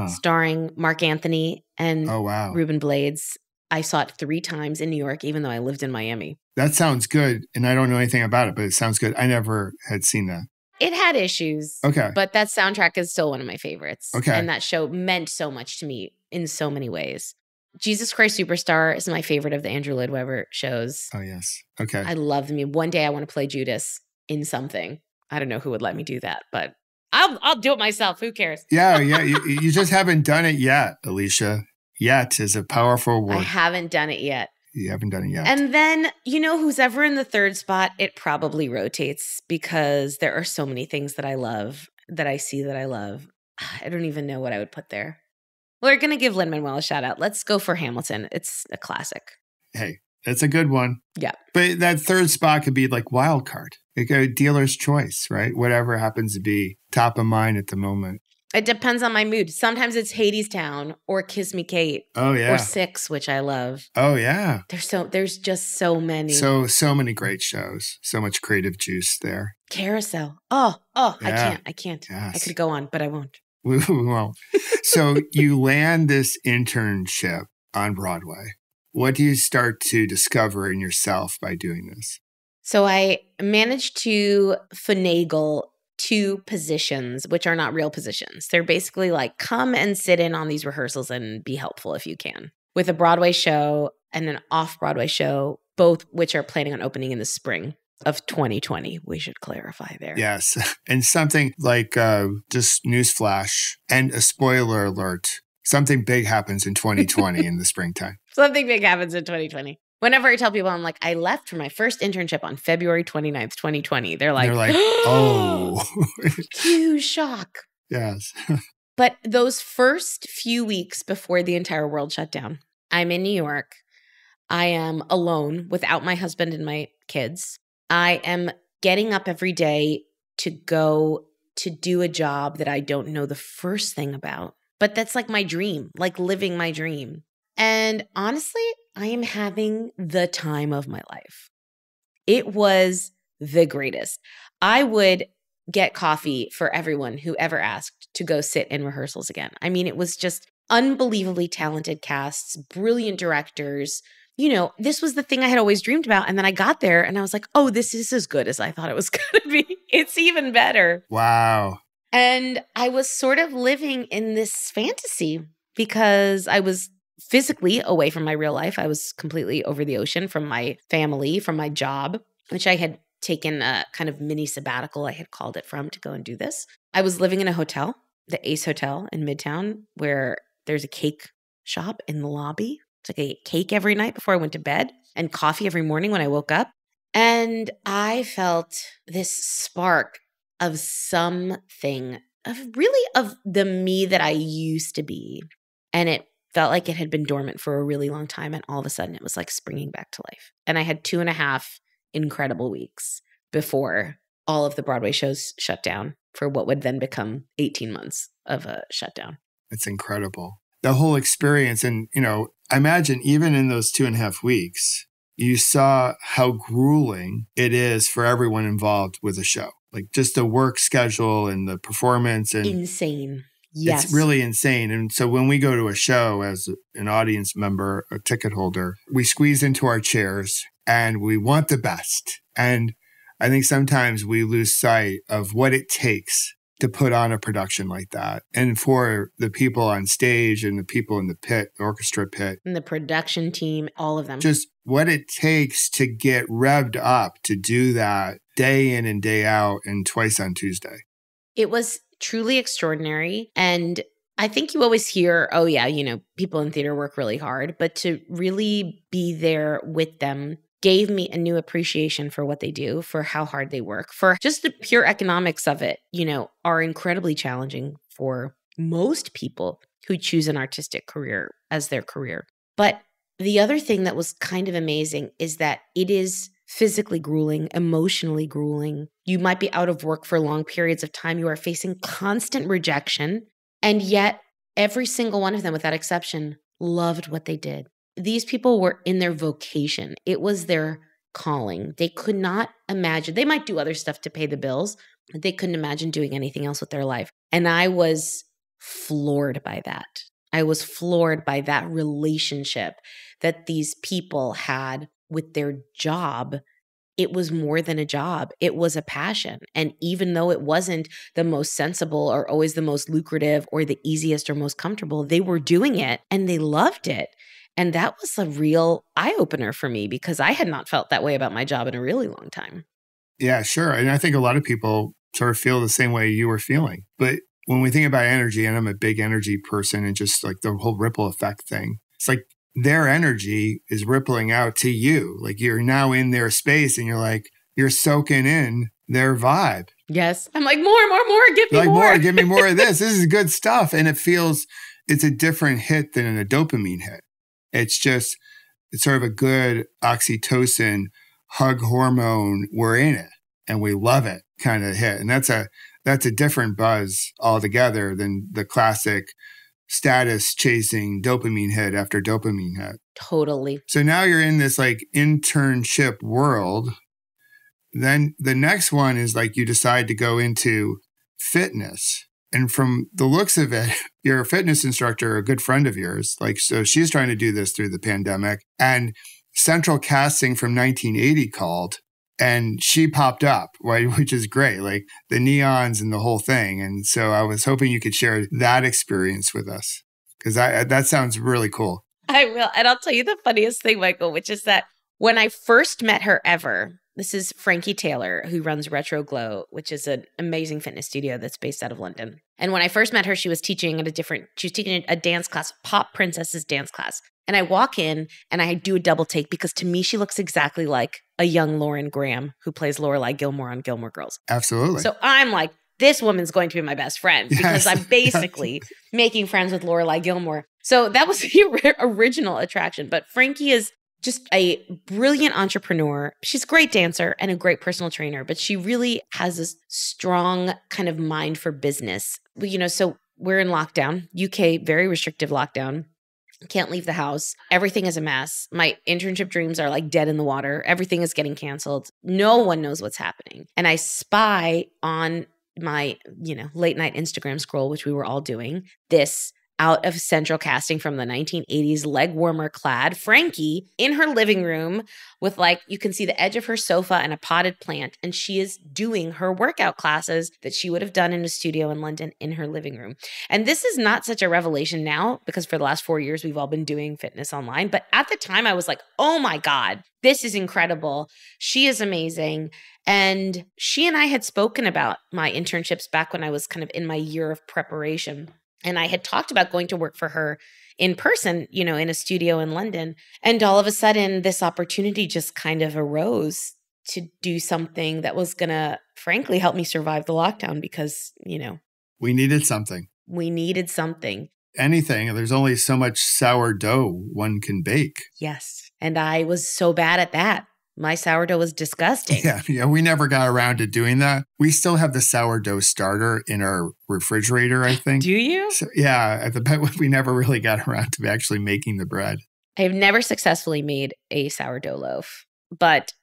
starring Mark Anthony and Reuben Blades. I saw it 3 times in New York, even though I lived in Miami. That sounds good, and I don't know anything about it, but it sounds good. I never had seen that. It had issues, but that soundtrack is still one of my favorites. And that show meant so much to me in so many ways. Jesus Christ Superstar is my favorite of the Andrew Lloyd Webber shows. Oh, yes. Okay. I love them. One day I want to play Judas in something. I don't know who would let me do that, but I'll do it myself. Who cares? Yeah. You just haven't done it yet, Alisha. Yet is a powerful word. I haven't done it yet. You haven't done it yet. And then, who's ever in the 3rd spot, it probably rotates because there are so many things that I love, that I see that I love. I don't even know what I would put there. We're going to give Lin-Manuel a shout out. Let's go for Hamilton. It's a classic. Hey, that's a good one. Yeah. But that 3rd spot could be like wild card. Like a dealer's choice, right? Whatever happens to be top of mind at the moment. It depends on my mood. Sometimes it's Hadestown or Kiss Me Kate. Oh, yeah. Or 6, which I love. Oh, yeah. There's just so many. So many great shows. So much creative juice there. Carousel. Oh, yeah. I can't. Yes. I could go on, but I won't. We won't. So you land this internship on Broadway. What do you start to discover in yourself by doing this? So I managed to finagle 2 positions, which are not real positions. They're basically like, come and sit in on these rehearsals and be helpful if you can. With a Broadway show and an off-Broadway show, both which are planning on opening in the spring of 2020. We should clarify there. Yes. And something like, just newsflash and a spoiler alert, something big happens in 2020 in the springtime. Something big happens in 2020. Whenever I tell people, I'm like, I left for my first internship on February 29th, 2020. They're like, oh. Huge shock. Yes. But those first few weeks before the entire world shut down, I'm in New York. I am alone without my husband and my kids. I am getting up every day to go to do a job that I don't know the first thing about. But that's like my dream, like living my dream. And honestly, I am having the time of my life. It was the greatest. I would get coffee for everyone who ever asked to go sit in rehearsals again. I mean, it was just unbelievably talented casts, brilliant directors. This was the thing I had always dreamed about. And then I got there and I was like, oh, this is as good as I thought it was going to be. It's even better. Wow. And I was sort of living in this fantasy because I was physically away from my real life. I was completely over the ocean from my family, from my job, which I had taken a kind of mini sabbatical, I had called it, from to go and do this. I was living in a hotel, the Ace Hotel in Midtown, where there's a cake shop in the lobby. It's like I ate cake every night before I went to bed and coffee every morning when I woke up. And I felt this spark of something of the me that I used to be. And it felt like it had been dormant for a really long time. And all of a sudden it was like springing back to life. And I had 2.5 incredible weeks before all of the Broadway shows shut down for what would then become 18 months of a shutdown. It's incredible. The whole experience. And, I imagine even in those 2.5 weeks, you saw how grueling it is for everyone involved with a show. Like just the work schedule and the performance. And insane. Yes. It's really insane. And so when we go to a show as an audience member, a ticket holder, we squeeze into our chairs and we want the best. And I think sometimes we lose sight of what it takes to put on a production like that. And for the people on stage and the people in the pit, the orchestra pit. And the production team, all of them. Just what it takes to get revved up to do that day in and day out and twice on Tuesday. It was truly extraordinary. And I think you always hear, oh yeah, people in theater work really hard, but to really be there with them gave me a new appreciation for what they do, for how hard they work, for just the pure economics of it, are incredibly challenging for most people who choose an artistic career as their career. But the other thing that was kind of amazing is that it is physically grueling, emotionally grueling. You might be out of work for long periods of time. You are facing constant rejection. And yet every single one of them, without exception, loved what they did. These people were in their vocation. It was their calling. They could not imagine. They might do other stuff to pay the bills, but they couldn't imagine doing anything else with their life. And I was floored by that. I was floored by that relationship that these people had with their job. It was more than a job. It was a passion. And even though it wasn't the most sensible or always the most lucrative or the easiest or most comfortable, they were doing it and they loved it. And that was a real eye-opener for me because I had not felt that way about my job in a really long time. Yeah, sure. And I think a lot of people sort of feel the same way you were feeling. But when we think about energy, and I'm a big energy person and just like the whole ripple effect thing, it's like their energy is rippling out to you. Like you're now in their space and you're soaking in their vibe. Yes. I'm like, more, give me more. Give me more of this. This is good stuff. And it's a different hit than a dopamine hit. It's sort of a good oxytocin hug hormone. We're in it and we love it kind of hit. And that's a different buzz altogether than the classic status chasing dopamine hit after dopamine hit. Totally. So now you're in this like internship world. Then the next one is like you decide to go into fitness. And from the looks of it, you're a fitness instructor, a good friend of yours. Like, so she's trying to do this through the pandemic. And Central Casting from 1980 called and she popped up, right, which is great, like the neons and the whole thing. And so I was hoping you could share that experience with us because that sounds really cool. I will. And I'll tell you the funniest thing, Michael, which is that when I first met her ever, this is Frankie Taylor, who runs Retro Glow, which is an amazing fitness studio that's based out of London. And when I first met her, she was teaching a dance class, Pop Princesses dance class. And I walk in and I do a double take because to me, she looks exactly like a young Lauren Graham who plays Lorelai Gilmore on Gilmore Girls. Absolutely. So I'm like, this woman's going to be my best friend because I'm basically making friends with Lorelai Gilmore. So that was the original attraction. But Frankie is just a brilliant entrepreneur. She's a great dancer and a great personal trainer, but she really has this strong kind of mind for business. So we're in lockdown, UK, very restrictive lockdown. Can't leave the house. Everything is a mess. My internship dreams are like dead in the water. Everything is getting canceled. No one knows what's happening. And I spy on my, late night Instagram scroll, which we were all doing, this out of Central Casting from the 1980s, leg warmer clad Frankie in her living room with you can see the edge of her sofa and a potted plant. And she is doing her workout classes that she would have done in a studio in London in her living room. And this is not such a revelation now because for the last 4 years, we've all been doing fitness online. But at the time I was like, oh my God, this is incredible. She is amazing. And she and I had spoken about my internships back when I was kind of in my year of preparation. And I had talked about going to work for her in person, in a studio in London. And all of a sudden, this opportunity just kind of arose to do something that was going to, frankly, help me survive the lockdown because, We needed something. We needed something. Anything. There's only so much sourdough one can bake. Yes. And I was so bad at that. My sourdough was disgusting. Yeah, we never got around to doing that. We still have the sourdough starter in our refrigerator, I think. Do you? So, yeah, we never really got around to actually making the bread. I've never successfully made a sourdough loaf. But,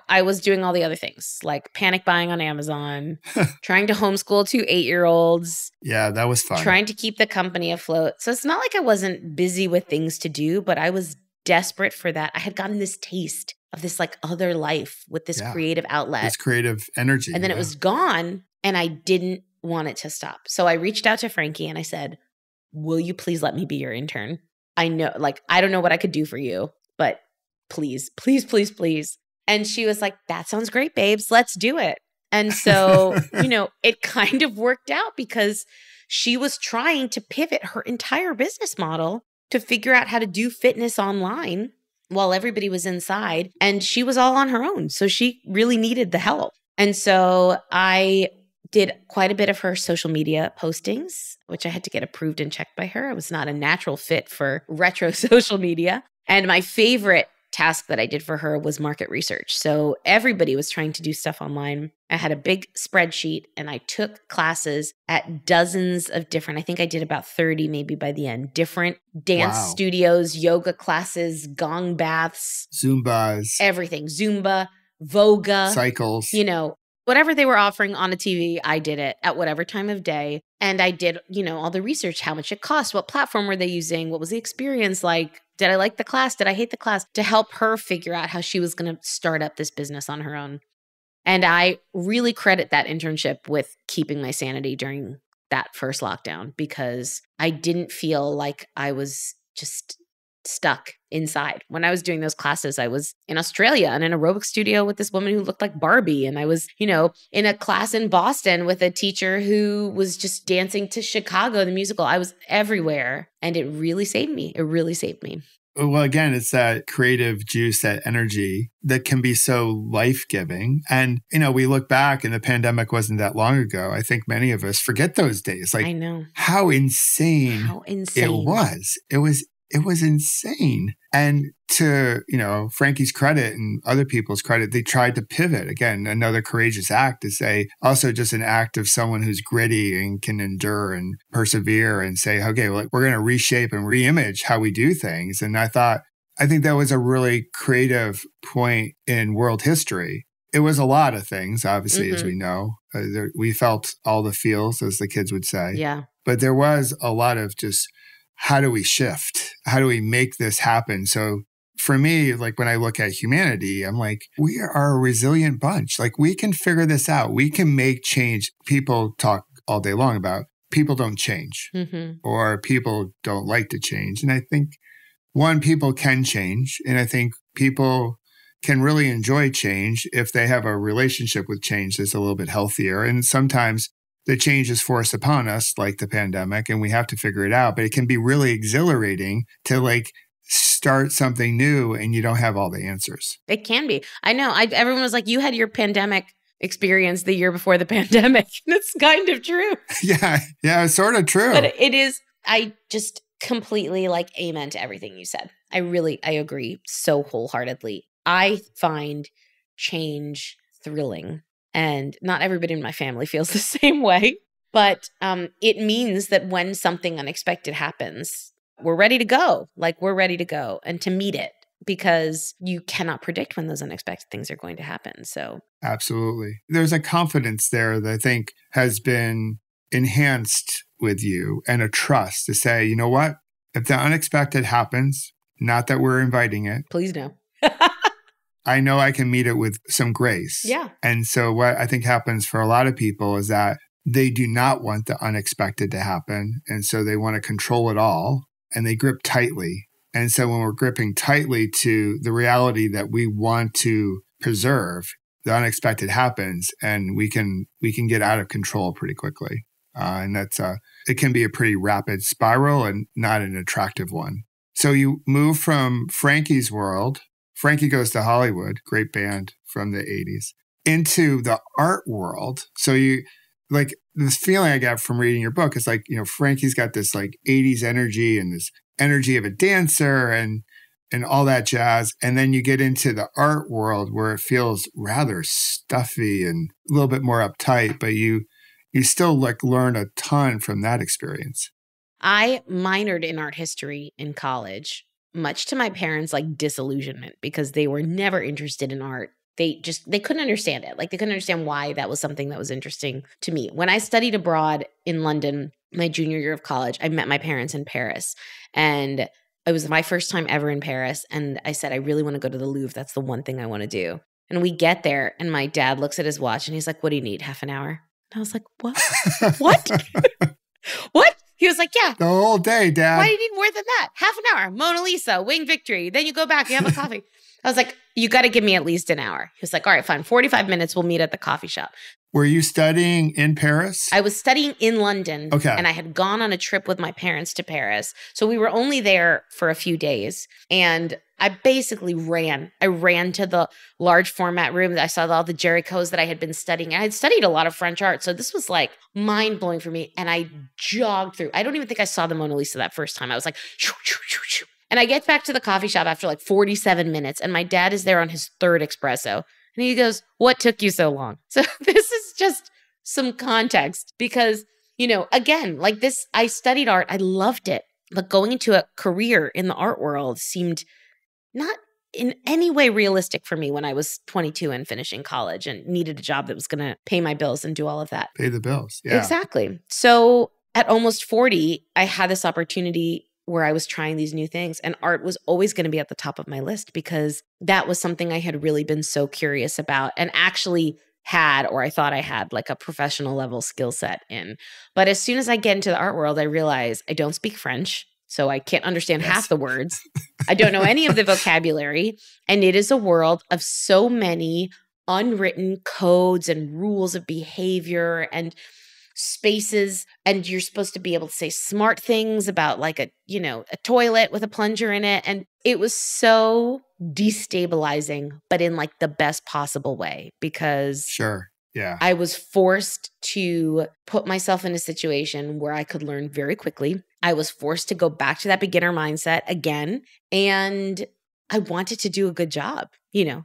I was doing all the other things, like panic buying on Amazon, trying to homeschool 2 8-year-olds. Yeah, that was fun. Trying to keep the company afloat. So it's not like I wasn't busy with things to do, but I was desperate for that. I had gotten this taste of this like other life with this creative outlet. This creative energy. And then it was gone and I didn't want it to stop. So I reached out to Frankie and I said, will you please let me be your intern? I know, I don't know what I could do for you, but please, please, please, please. And she was like, that sounds great, babes. Let's do it. And so, it kind of worked out because she was trying to pivot her entire business model to figure out how to do fitness online while everybody was inside. And she was all on her own. So she really needed the help. And so I did quite a bit of her social media postings, which I had to get approved and checked by her. I was not a natural fit for retro social media. And my favorite task that I did for her was market research. So everybody was trying to do stuff online. I had a big spreadsheet and I took classes at dozens of different, I think I did about 30 maybe by the end, different dance studios, yoga classes, gong baths, Zumbas, everything, Zumba, Voga, cycles, whatever they were offering on a TV, I did it at whatever time of day. And I did, all the research, how much it cost, what platform were they using, what was the experience like? Did I like the class? Did I hate the class? To help her figure out how she was going to start up this business on her own. And I really credit that internship with keeping my sanity during that first lockdown because I didn't feel like I was just stuck inside. When I was doing those classes, I was in Australia in an aerobic studio with this woman who looked like Barbie. And I was, in a class in Boston with a teacher who was just dancing to Chicago, the musical. I was everywhere. And it really saved me. It really saved me. Well, again, it's that creative juice, that energy that can be so life-giving. And, we look back and the pandemic wasn't that long ago. I think many of us forget those days. Like, I know. How insane it was. It was insane. And to, Frankie's credit and other people's credit, they tried to pivot. Again, another courageous act to say, also just an act of someone who's gritty and can endure and persevere and say, okay, well, we're going to reshape and reimage how we do things. And I think that was a really creative point in world history. It was a lot of things, obviously, as we know. We felt all the feels, as the kids would say. Yeah. But there was a lot of just, how do we shift? How do we make this happen? So for me, like when I look at humanity, I'm like, we are a resilient bunch. Like we can figure this out. We can make change. People talk all day long about people don't change or people don't like to change. And I think people can change. And I think people can really enjoy change if they have a relationship with change that's a little bit healthier. And sometimes the change is forced upon us, like the pandemic, and we have to figure it out. But it can be really exhilarating to start something new and you don't have all the answers. It can be. I know. Everyone was like, you had your pandemic experience the year before the pandemic. And it's kind of true. Yeah, it's sort of true. But it is. I just completely amen to everything you said. I agree so wholeheartedly. I find change thrilling. And not everybody in my family feels the same way. But it means that when something unexpected happens, we're ready to go. We're ready to go and to meet it because you cannot predict when those unexpected things are going to happen. So absolutely. There's a confidence there that I think has been enhanced with you and a trust to say, you know what? If the unexpected happens, not that we're inviting it. Please no. I know I can meet it with some grace. Yeah. And so what I think happens for a lot of people is that they do not want the unexpected to happen. And so they want to control it all and they grip tightly. And so when we're gripping tightly to the reality that we want to preserve, the unexpected happens and we can get out of control pretty quickly. And it can be a pretty rapid spiral and not an attractive one. So you move from Frankie's world. Frankie Goes to Hollywood, great band from the 80s, into the art world. So like this feeling I got from reading your book is like, Frankie's got this like 80s energy and this energy of a dancer and all that jazz. And then you get into the art world where it feels rather stuffy and a little bit more uptight, but you still like learn a ton from that experience. I minored in art history in college, much to my parents' like disillusionment, because they were never interested in art. They couldn't understand it. Like they couldn't understand why that was something that was interesting to me. When I studied abroad in London, my junior year of college, I met my parents in Paris, and it was my first time ever in Paris. And I said, I really want to go to the Louvre. That's the one thing I want to do. And we get there and my dad looks at his watch and he's like, what do you need? Half an hour? And I was like, what? What? What? He was like, yeah. The whole day, Dad. Why do you need more than that? Half an hour, Mona Lisa, Wing Victory. Then you go back, you have a coffee. I was like, you got to give me at least an hour. He was like, all right, fine. 45 minutes, we'll meet at the coffee shop. Were you studying in Paris? I was studying in London. Okay. And I had gone on a trip with my parents to Paris. So we were only there for a few days. And I basically ran. I ran to the large format room. I saw all the Jerichos that I had been studying. I had studied a lot of French art. So this was like mind-blowing for me. And I jogged through. I don't even think I saw the Mona Lisa that first time. I was like, shoo, shoo, shoo, shoo. And I get back to the coffee shop after like 47 minutes. And my dad is there on his third espresso. And he goes, what took you so long? So this is just some context because, again, like this, I studied art. I loved it. But going into a career in the art world seemed not in any way realistic for me when I was 22 and finishing college and needed a job that was going to pay my bills and do all of that. Pay the bills. Yeah. Exactly. So at almost 40, I had this opportunity where I was trying these new things, and art was always going to be at the top of my list because that was something I had really been so curious about and actually had, or I thought I had, like a professional level skill set in. But as soon as I get into the art world, I realize I don't speak French, so I can't understand half the words. I don't know any of the vocabulary, and it is a world of so many unwritten codes and rules of behavior and spaces, and you're supposed to be able to say smart things about like a toilet with a plunger in it. And it was so destabilizing, but in like the best possible way, because Sure. Yeah. I was forced to put myself in a situation where I could learn very quickly. I was forced to go back to that beginner mindset again. And I wanted to do a good job.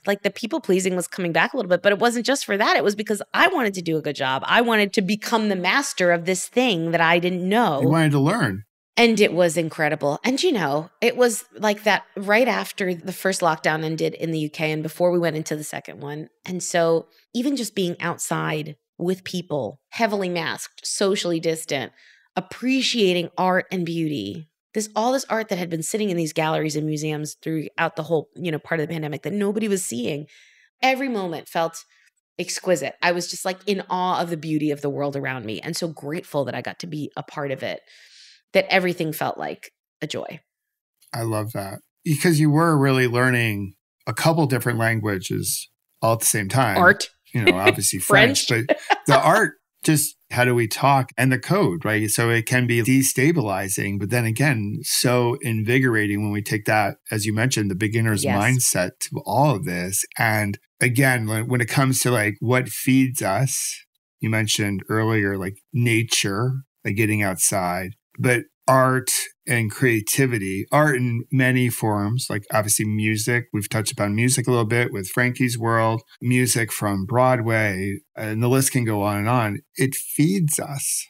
Like the people pleasing was coming back a little bit, but it wasn't just for that. It was because I wanted to do a good job. I wanted to become the master of this thing that I didn't know. You wanted to learn. And it was incredible. And it was like that right after the first lockdown ended in the UK and before we went into the second one. And so even just being outside with people, heavily masked, socially distant, appreciating art and beauty, all this art that had been sitting in these galleries and museums throughout the whole, part of the pandemic that nobody was seeing. Every moment felt exquisite. I was just like in awe of the beauty of the world around me and so grateful that I got to be a part of it, that everything felt like a joy. I love that. Because you were really learning a couple different languages all at the same time. Art. Obviously French, but the art, just how do we talk and the code, right? So it can be destabilizing, but then again, so invigorating when we take that, as you mentioned, the beginner's mindset to all of this. And again, when it comes to like what feeds us, you mentioned earlier, like nature, like getting outside, but art and creativity, art in many forms, like obviously music. We've touched upon music a little bit with Frankie's World, music from Broadway, and the list can go on and on. It feeds us.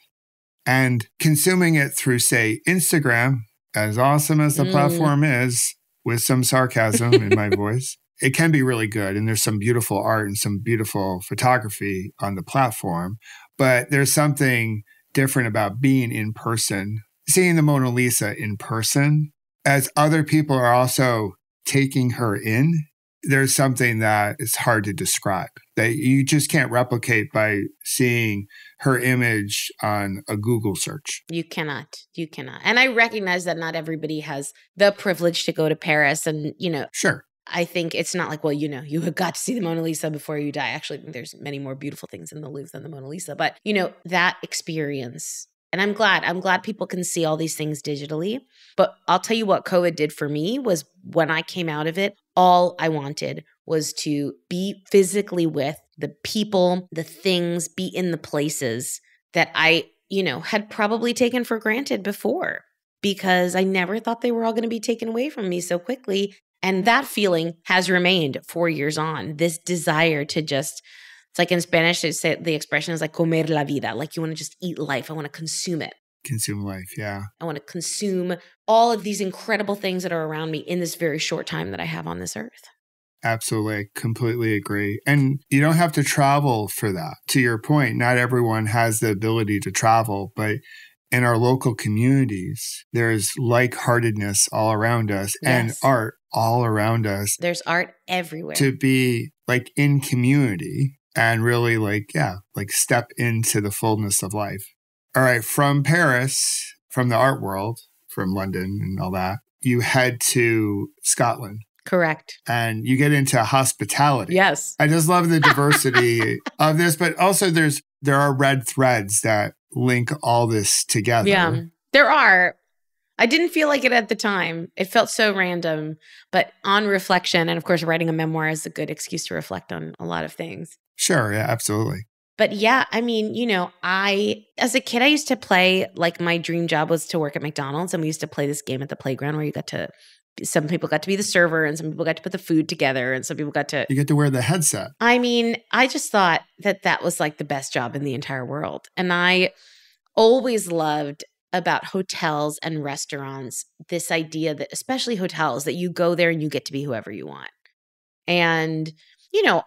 And consuming it through, say, Instagram, as awesome as the platform is, with some sarcasm in my voice, it can be really good. And there's some beautiful art and some beautiful photography on the platform. But there's something different about being in person, seeing the Mona Lisa in person, as other people are also taking her in. There's something that is hard to describe that you just can't replicate by seeing her image on a Google search. You cannot. And I recognize that not everybody has the privilege to go to Paris and, Sure. I think it's not like, well, you have got to see the Mona Lisa before you die. Actually, there's many more beautiful things in the Louvre than the Mona Lisa. But, that experience. And I'm glad people can see all these things digitally. But I'll tell you what COVID did for me was when I came out of it, all I wanted was to be physically with the people, the things, be in the places that I, had probably taken for granted before, because I never thought they were all going to be taken away from me so quickly. And that feeling has remained 4 years on, this desire to just, it's like in Spanish, they say the expression is like comer la vida, like you want to just eat life. I want to consume it. Consume life, yeah. I want to consume all of these incredible things that are around me in this very short time that I have on this earth. Absolutely. I completely agree. And you don't have to travel for that. To your point, not everyone has the ability to travel, but in our local communities, there's like-heartedness all around us and art all around us. There's art everywhere. To be like in community and really step into the fullness of life. All right, from Paris, from the art world, from London and all that, you head to Scotland. Correct. And you get into hospitality. Yes. I just love the diversity of this, but also there are red threads that link all this together. Yeah, there are. I didn't feel like it at the time. It felt so random, but on reflection, and of course, writing a memoir is a good excuse to reflect on a lot of things. Sure. Yeah, absolutely. But yeah, I mean, as a kid, I used to play, like my dream job was to work at McDonald's, and we used to play this game at the playground where some people got to be the server and some people got to put the food together and some people got to... You get to wear the headset. I mean, I just thought that was like the best job in the entire world. And I always loved about hotels and restaurants, this idea that, especially hotels, that you go there and you get to be whoever you want. And,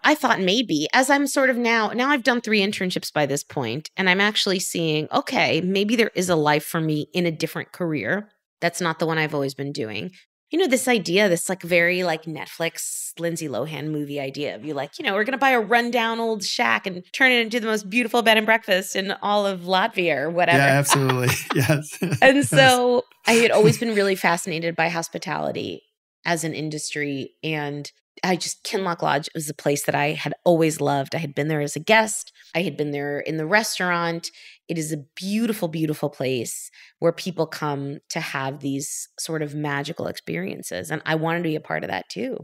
I thought maybe as I'm sort of now I've done 3 internships by this point, and I'm actually seeing, okay, maybe there is a life for me in a different career. That's not the one I've always been doing. This idea, this like very like Netflix, Lindsay Lohan movie idea of you like, we're going to buy a rundown old shack and turn it into the most beautiful bed and breakfast in all of Latvia or whatever. Yeah, absolutely. Yes. And so I had always been really fascinated by hospitality as an industry. And Kinloch Lodge was a place that I had always loved. I had been there as a guest. I had been there in the restaurant. It is a beautiful, beautiful place where people come to have these sort of magical experiences. And I wanted to be a part of that too.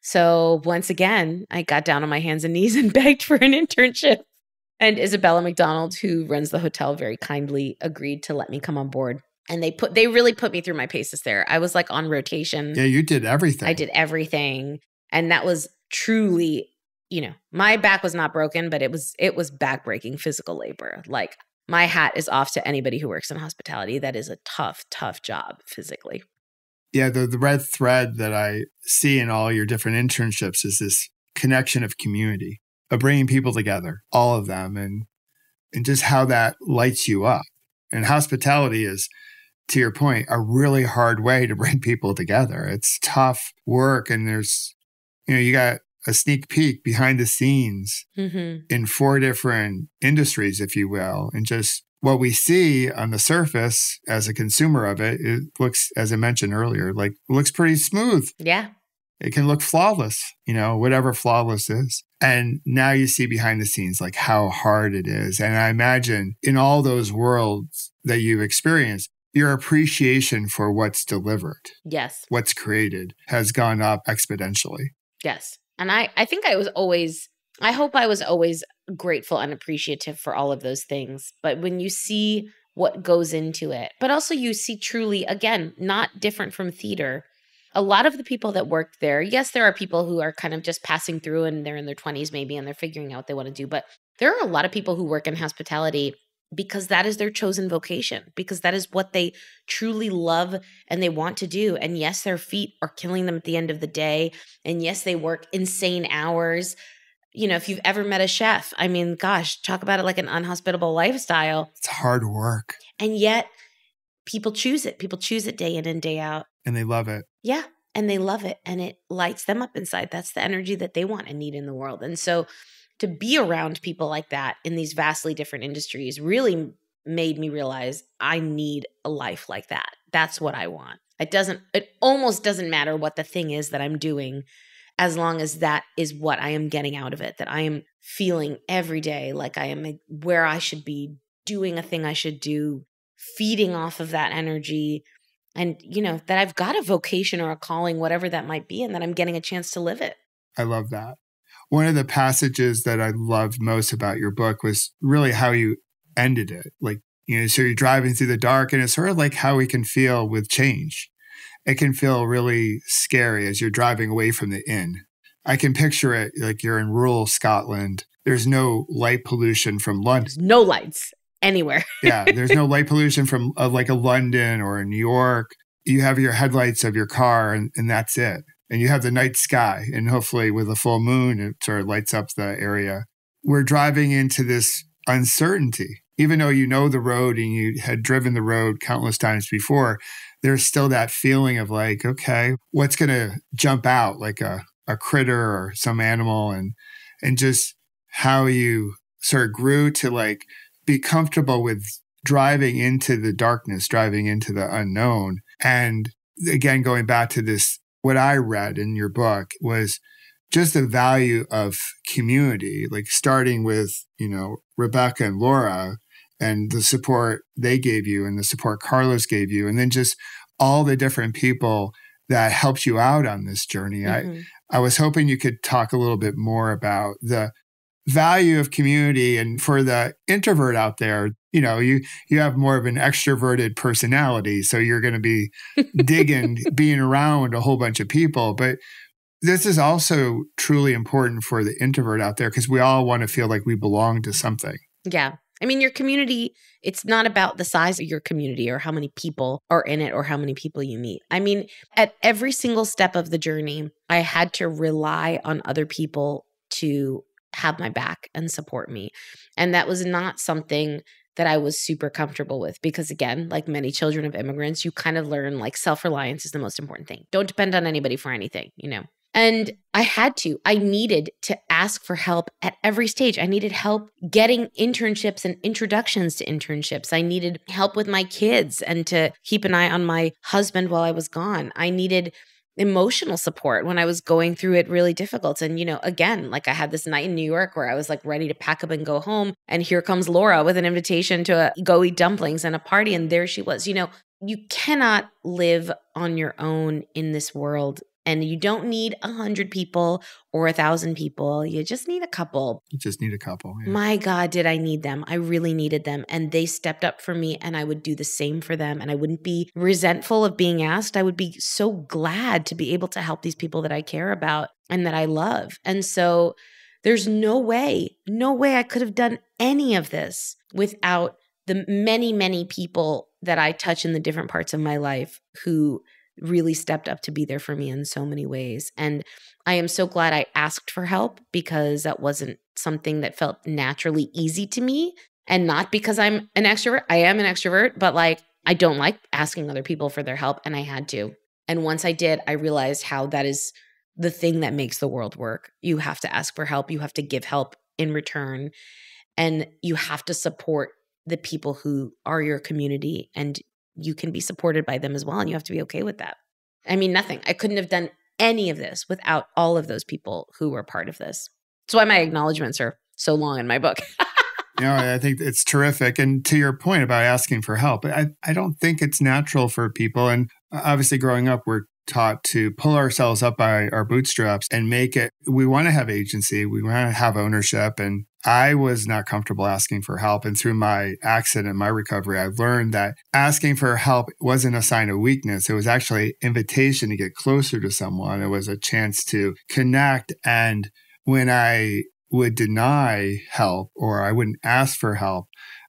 So once again, I got down on my hands and knees and begged for an internship. And Isabella McDonald, who runs the hotel, very kindly agreed to let me come on board. And they really put me through my paces there. I was like on rotation. Yeah, you did everything. I did everything. And that was truly, my back was not broken, but it was backbreaking physical labor. Like my hat is off to anybody who works in hospitality. That is a tough, tough job physically. Yeah, the red thread that I see in all your different internships is this connection of community, of bringing people together, all of them, and just how that lights you up. And hospitality is, to your point, a really hard way to bring people together. It's tough work, and there's, you got a sneak peek behind the scenes in 4 different industries, if you will. And just what we see on the surface as a consumer of it, it looks, as I mentioned earlier, like looks pretty smooth. Yeah. It can look flawless, whatever flawless is. And now you see behind the scenes, like how hard it is. And I imagine in all those worlds that you've experienced, your appreciation for what's delivered, yes, what's created, has gone up exponentially. Yes. And I think I hope I was always grateful and appreciative for all of those things. But when you see what goes into it, but also you see truly, again, not different from theater, a lot of the people that work there, yes, there are people who are kind of just passing through and they're in their 20s maybe and they're figuring out what they want to do. But there are a lot of people who work in hospitality because that is their chosen vocation, because that is what they truly love and they want to do. And yes, their feet are killing them at the end of the day. And yes, they work insane hours. If you've ever met a chef, I mean, gosh, talk about it like an unhospitable lifestyle. It's hard work. And yet people choose it. People choose it day in and day out. And they love it. Yeah. And they love it. And it lights them up inside. That's the energy that they want and need in the world. And so to be around people like that in these vastly different industries really made me realize I need a life like that. That's what I want. It almost doesn't matter what the thing is that I'm doing, as long as that is what I am getting out of it, that I am feeling every day like I am where I should be, doing a thing I should do, feeding off of that energy, and, that I've got a vocation or a calling, whatever that might be, and that I'm getting a chance to live it. I love that. One of the passages that I loved most about your book was really how you ended it. Like, so you're driving through the dark, and it's sort of like how we can feel with change. It can feel really scary as you're driving away from the inn. I can picture it like you're in rural Scotland. There's no light pollution from London. There's no lights anywhere. Yeah, there's no light pollution from like a London or a New York. You have your headlights of your car, and that's it. And you have the night sky, and hopefully with a full moon, it sort of lights up the area. We're driving into this uncertainty. Even though you know the road and you had driven the road countless times before, there's still that feeling of like, okay, what's going to jump out, like a critter or some animal, and just how you sort of grew to like be comfortable with driving into the darkness, driving into the unknown. And again, going back to this, what I read in your book was just the value of community, like starting with, Rebecca and Laura and the support they gave you and the support Carlos gave you, and then just all the different people that helped you out on this journey. Mm-hmm. I was hoping you could talk a little bit more about the value of community. And for the introvert out there, you have more of an extroverted personality, so you're going to be digging being around a whole bunch of people. But this is also truly important for the introvert out there, because we all want to feel like we belong to something. Yeah. I mean, your community, it's not about the size of your community or how many people are in it or how many people you meet. I mean, at every single step of the journey, I had to rely on other people to have my back and support me. And that was not something that I was super comfortable with, because again, like many children of immigrants, you kind of learn like self-reliance is the most important thing. Don't depend on anybody for anything, And I needed to ask for help at every stage. I needed help getting internships and introductions to internships. I needed help with my kids and to keep an eye on my husband while I was gone. I needed emotional support when I was going through it really difficult. And, again, like I had this night in New York where I was like ready to pack up and go home. And here comes Laura with an invitation to go eat dumplings and a party. And there she was. You cannot live on your own in this world. And you don't need 100 people or 1,000 people. You just need a couple. You just need a couple. Yeah. My God, did I need them. I really needed them. And they stepped up for me, and I would do the same for them. And I wouldn't be resentful of being asked. I would be so glad to be able to help these people that I care about and that I love. And so there's no way I could have done any of this without the many, many people that I touch in the different parts of my life who really stepped up to be there for me in so many ways. And I am so glad I asked for help, because that wasn't something that felt naturally easy to me. And not because I'm an extrovert. I am an extrovert, but like I don't like asking other people for their help, and I had to. And once I did, I realized how that is the thing that makes the world work. You have to ask for help. You have to give help in return. And you have to support the people who are your community, and you can be supported by them as well. And you have to be okay with that. I mean, nothing. I couldn't have done any of this without all of those people who were part of this. That's why my acknowledgments are so long in my book. I think it's terrific. And to your point about asking for help, I don't think it's natural for people. And obviously growing up, we're taught to pull ourselves up by our bootstraps and make it. We want to have agency. We want to have ownership. And I was not comfortable asking for help. And through my accident, my recovery, I learned that asking for help wasn't a sign of weakness. It was actually an invitation to get closer to someone. It was a chance to connect. And when I would deny help or I wouldn't ask for help,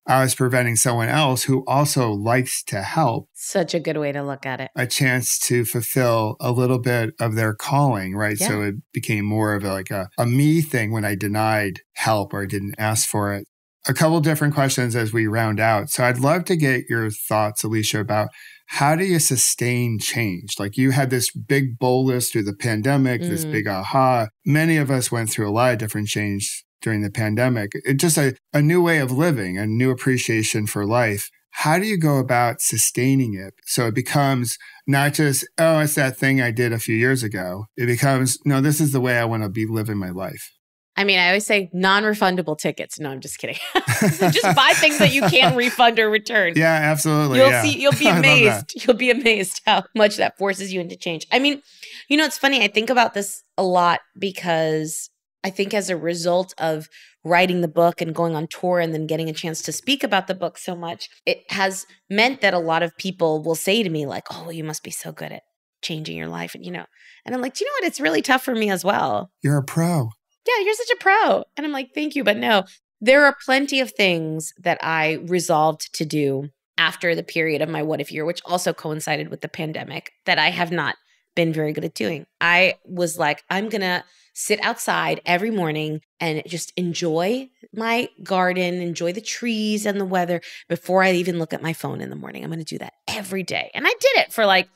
I was preventing someone else who also likes to help. Such a good way to look at it. A chance to fulfill a little bit of their calling, right? Yeah. So it became more of a me thing when I denied help or didn't ask for it. A couple different questions as we round out. So I'd love to get your thoughts, Alisha, about how do you sustain change? Like you had this big bolus through the pandemic, this big aha. Many of us went through a lot of different change during the pandemic. It's just a new way of living, a new appreciation for life. How do you go about sustaining it so it becomes not just, oh, it's that thing I did a few years ago. It becomes, no, this is the way I want to be living my life. I mean, I always say non-refundable tickets. No, I'm just kidding. Just buy things that you can't refund or return. Yeah, absolutely. You'll be amazed. You'll be amazed how much that forces you into change. I mean, it's funny. I think about this a lot because I think as a result of writing the book and going on tour and then getting a chance to speak about the book so much, it has meant that a lot of people will say to me like, oh, well, you must be so good at changing your life. And, and I'm like, do you know what? It's really tough for me as well. You're a pro. Yeah, you're such a pro. And I'm like, thank you. But no, there are plenty of things that I resolved to do after the period of my what if year, which also coincided with the pandemic, that I have not been very good at doing. I was like, I'm going to sit outside every morning and just enjoy my garden, enjoy the trees and the weather before I even look at my phone in the morning. I'm going to do that every day. And I did it for like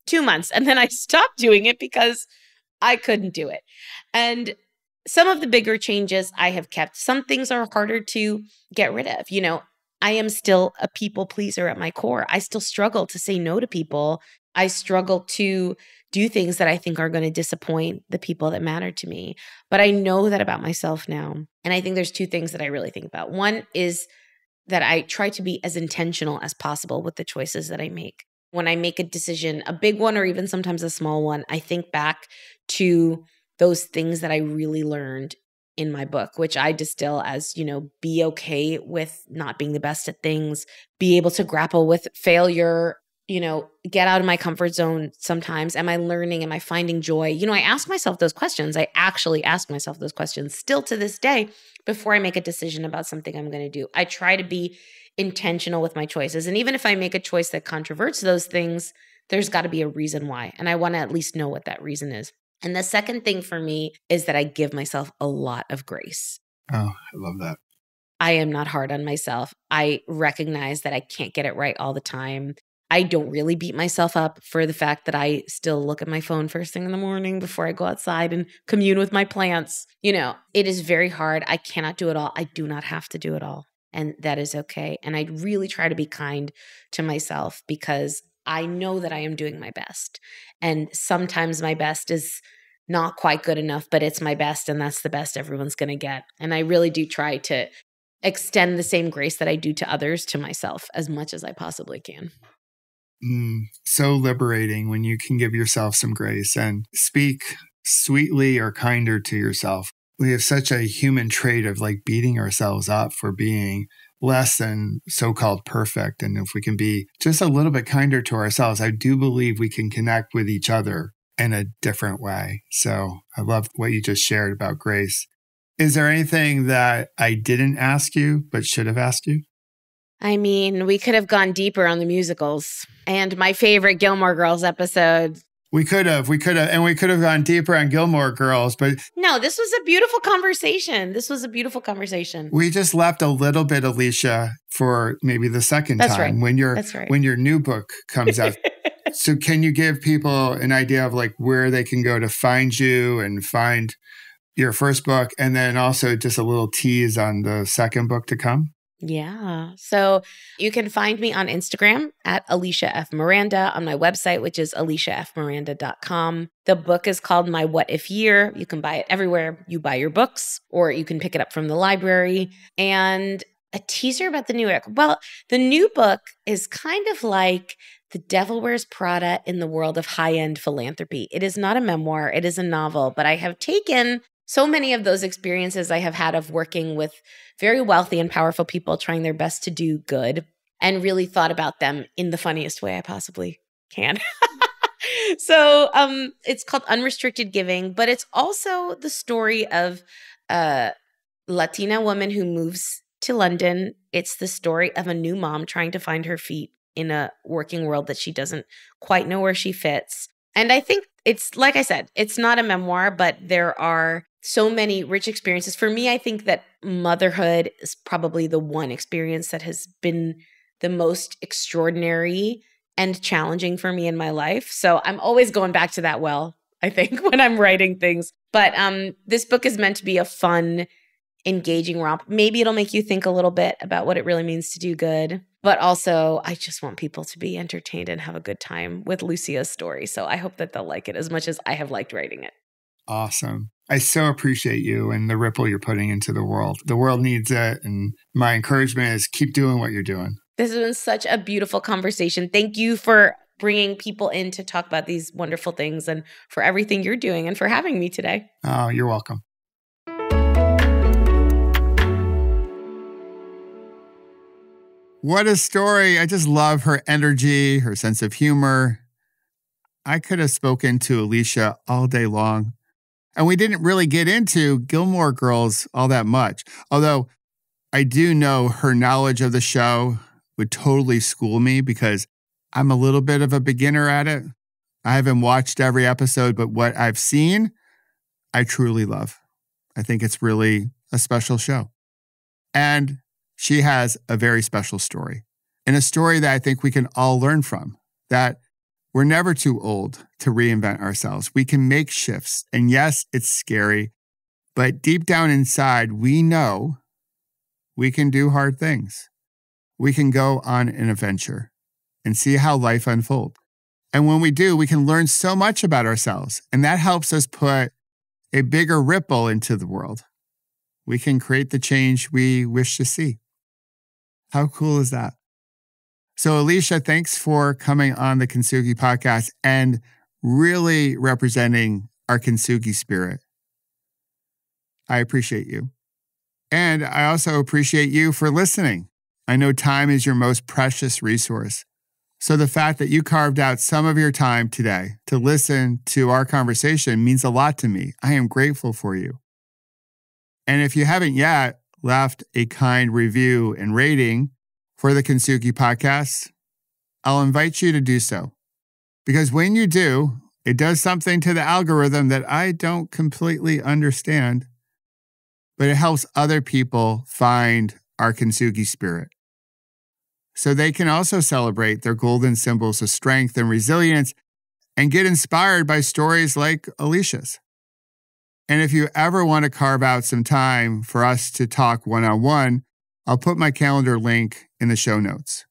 2 months. And then I stopped doing it because I couldn't do it. And some of the bigger changes I have kept. Some things are harder to get rid of. I am still a people pleaser at my core. I still struggle to say no to people. I struggle to do things that I think are going to disappoint the people that matter to me. But I know that about myself now. And I think there's 2 things that I really think about. One is that I try to be as intentional as possible with the choices that I make. When I make a decision, a big one or even sometimes a small one, I think back to those things that I really learned in my book, which I distill as, be okay with not being the best at things, be able to grapple with failure, get out of my comfort zone sometimes. Am I learning? Am I finding joy? I ask myself those questions. I actually ask myself those questions still to this day before I make a decision about something I'm going to do. I try to be intentional with my choices. And even if I make a choice that controverts those things, there's got to be a reason why. And I want to at least know what that reason is. And the second thing for me is that I give myself a lot of grace. Oh, I love that. I am not hard on myself. I recognize that I can't get it right all the time. I don't really beat myself up for the fact that I still look at my phone first thing in the morning before I go outside and commune with my plants. It is very hard. I cannot do it all. I do not have to do it all. And that is okay. And I really try to be kind to myself because I know that I am doing my best. And sometimes my best is not quite good enough, but it's my best and that's the best everyone's going to get. And I really do try to extend the same grace that I do to others to myself as much as I possibly can. So liberating when you can give yourself some grace and speak sweetly or kinder to yourself. We have such a human trait of like beating ourselves up for being less than so-called perfect. And if we can be just a little bit kinder to ourselves, I do believe we can connect with each other in a different way. So I love what you just shared about grace. Is there anything that I didn't ask you, but should have asked you? I mean, we could have gone deeper on the musicals and my favorite Gilmore Girls episode. We could have gone deeper on Gilmore Girls, but no, this was a beautiful conversation. We just left a little bit, Alisha, for maybe the second time when your new book comes out. So can you give people an idea of like where they can go to find you and find your first book, and then also just a little tease on the second book to come? Yeah. So you can find me on Instagram at Alisha F. Miranda, on my website, which is alishafmiranda.com. The book is called My What If Year. You can buy it everywhere you buy your books, or you can pick it up from the library. And a teaser about the new book. Well, the new book is kind of like The Devil Wears Prada in the world of high-end philanthropy. It is not a memoir. It is a novel, but I have taken so many of those experiences I have had of working with very wealthy and powerful people trying their best to do good and really thought about them in the funniest way I possibly can. So it's called Unrestricted Giving, but it's also the story of a Latina woman who moves to London. It's the story of a new mom trying to find her feet in a working world that she doesn't quite know where she fits. And I think it's, like I said, it's not a memoir, but there are so many rich experiences. For me, I think that motherhood is probably the one experience that has been the most extraordinary and challenging for me in my life. So I'm always going back to that well, I think, when I'm writing things. But this book is meant to be a fun, engaging romp. Maybe it'll make you think a little bit about what it really means to do good. But also, I just want people to be entertained and have a good time with Lucia's story. So I hope that they'll like it as much as I have liked writing it. Awesome. I so appreciate you and the ripple you're putting into the world. The world needs it. And my encouragement is keep doing what you're doing. This has been such a beautiful conversation. Thank you for bringing people in to talk about these wonderful things and for everything you're doing and for having me today. Oh, you're welcome. What a story. I just love her energy, her sense of humor. I could have spoken to Alisha all day long. And we didn't really get into Gilmore Girls all that much. Although I do know her knowledge of the show would totally school me because I'm a little bit of a beginner at it. I haven't watched every episode, but what I've seen, I truly love. I think it's really a special show. And she has a very special story, and a story that I think we can all learn from, that we're never too old to reinvent ourselves. We can make shifts. And yes, it's scary, but deep down inside, we know we can do hard things. We can go on an adventure and see how life unfolds. And when we do, we can learn so much about ourselves, and that helps us put a bigger ripple into the world. We can create the change we wish to see. How cool is that? So Alisha, thanks for coming on the Kintsugi Podcast and really representing our Kintsugi spirit. I appreciate you. And I also appreciate you for listening. I know time is your most precious resource. So the fact that you carved out some of your time today to listen to our conversation means a lot to me. I am grateful for you. And if you haven't yet left a kind review and rating for the Kintsugi Podcast, I'll invite you to do so. Because when you do, it does something to the algorithm that I don't completely understand, but it helps other people find our Kintsugi spirit, so they can also celebrate their golden symbols of strength and resilience and get inspired by stories like Alisha's. And if you ever want to carve out some time for us to talk one-on-one, I'll put my calendar link in the show notes.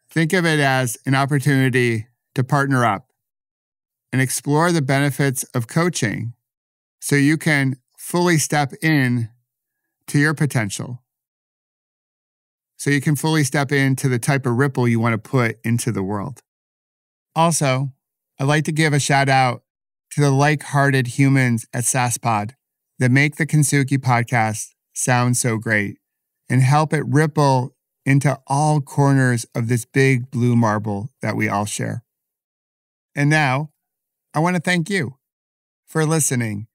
Think of it as an opportunity to partner up and explore the benefits of coaching so you can fully step in to your potential. So you can fully step into the type of ripple you want to put into the world. Also, I'd like to give a shout out to the like-hearted humans at SaaSpod that make the Kintsugi Podcast sound so great and help it ripple into all corners of this big blue marble that we all share. And now, I want to thank you for listening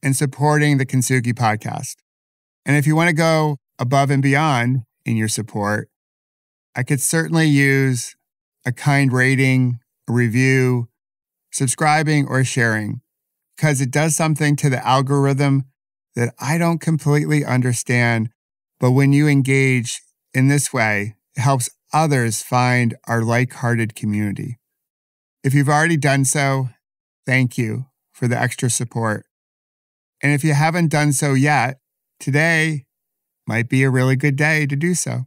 and supporting the Kintsugi Podcast. And if you want to go above and beyond in your support, I could certainly use a kind rating, a review, subscribing, or sharing, because it does something to the algorithm that I don't completely understand. But when you engage in this way, it helps others find our like-hearted community. If you've already done so, thank you for the extra support. And if you haven't done so yet, today might be a really good day to do so.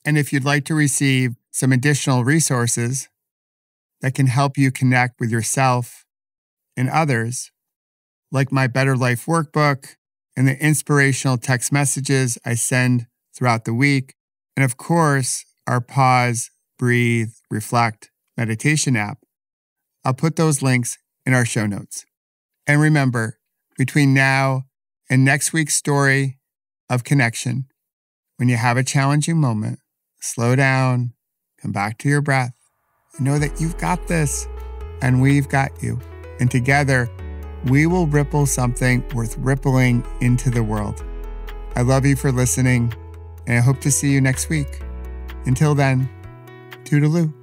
And if you'd like to receive some additional resources that can help you connect with yourself and others, like my Better Life workbook and the inspirational text messages I send throughout the week, and of course, our Pause, Breathe, Reflect meditation app, I'll put those links in our show notes. And remember, between now and next week's story of connection, when you have a challenging moment, slow down, come back to your breath, and know that you've got this and we've got you. And together, we will ripple something worth rippling into the world. I love you for listening, and I hope to see you next week. Until then, toodaloo.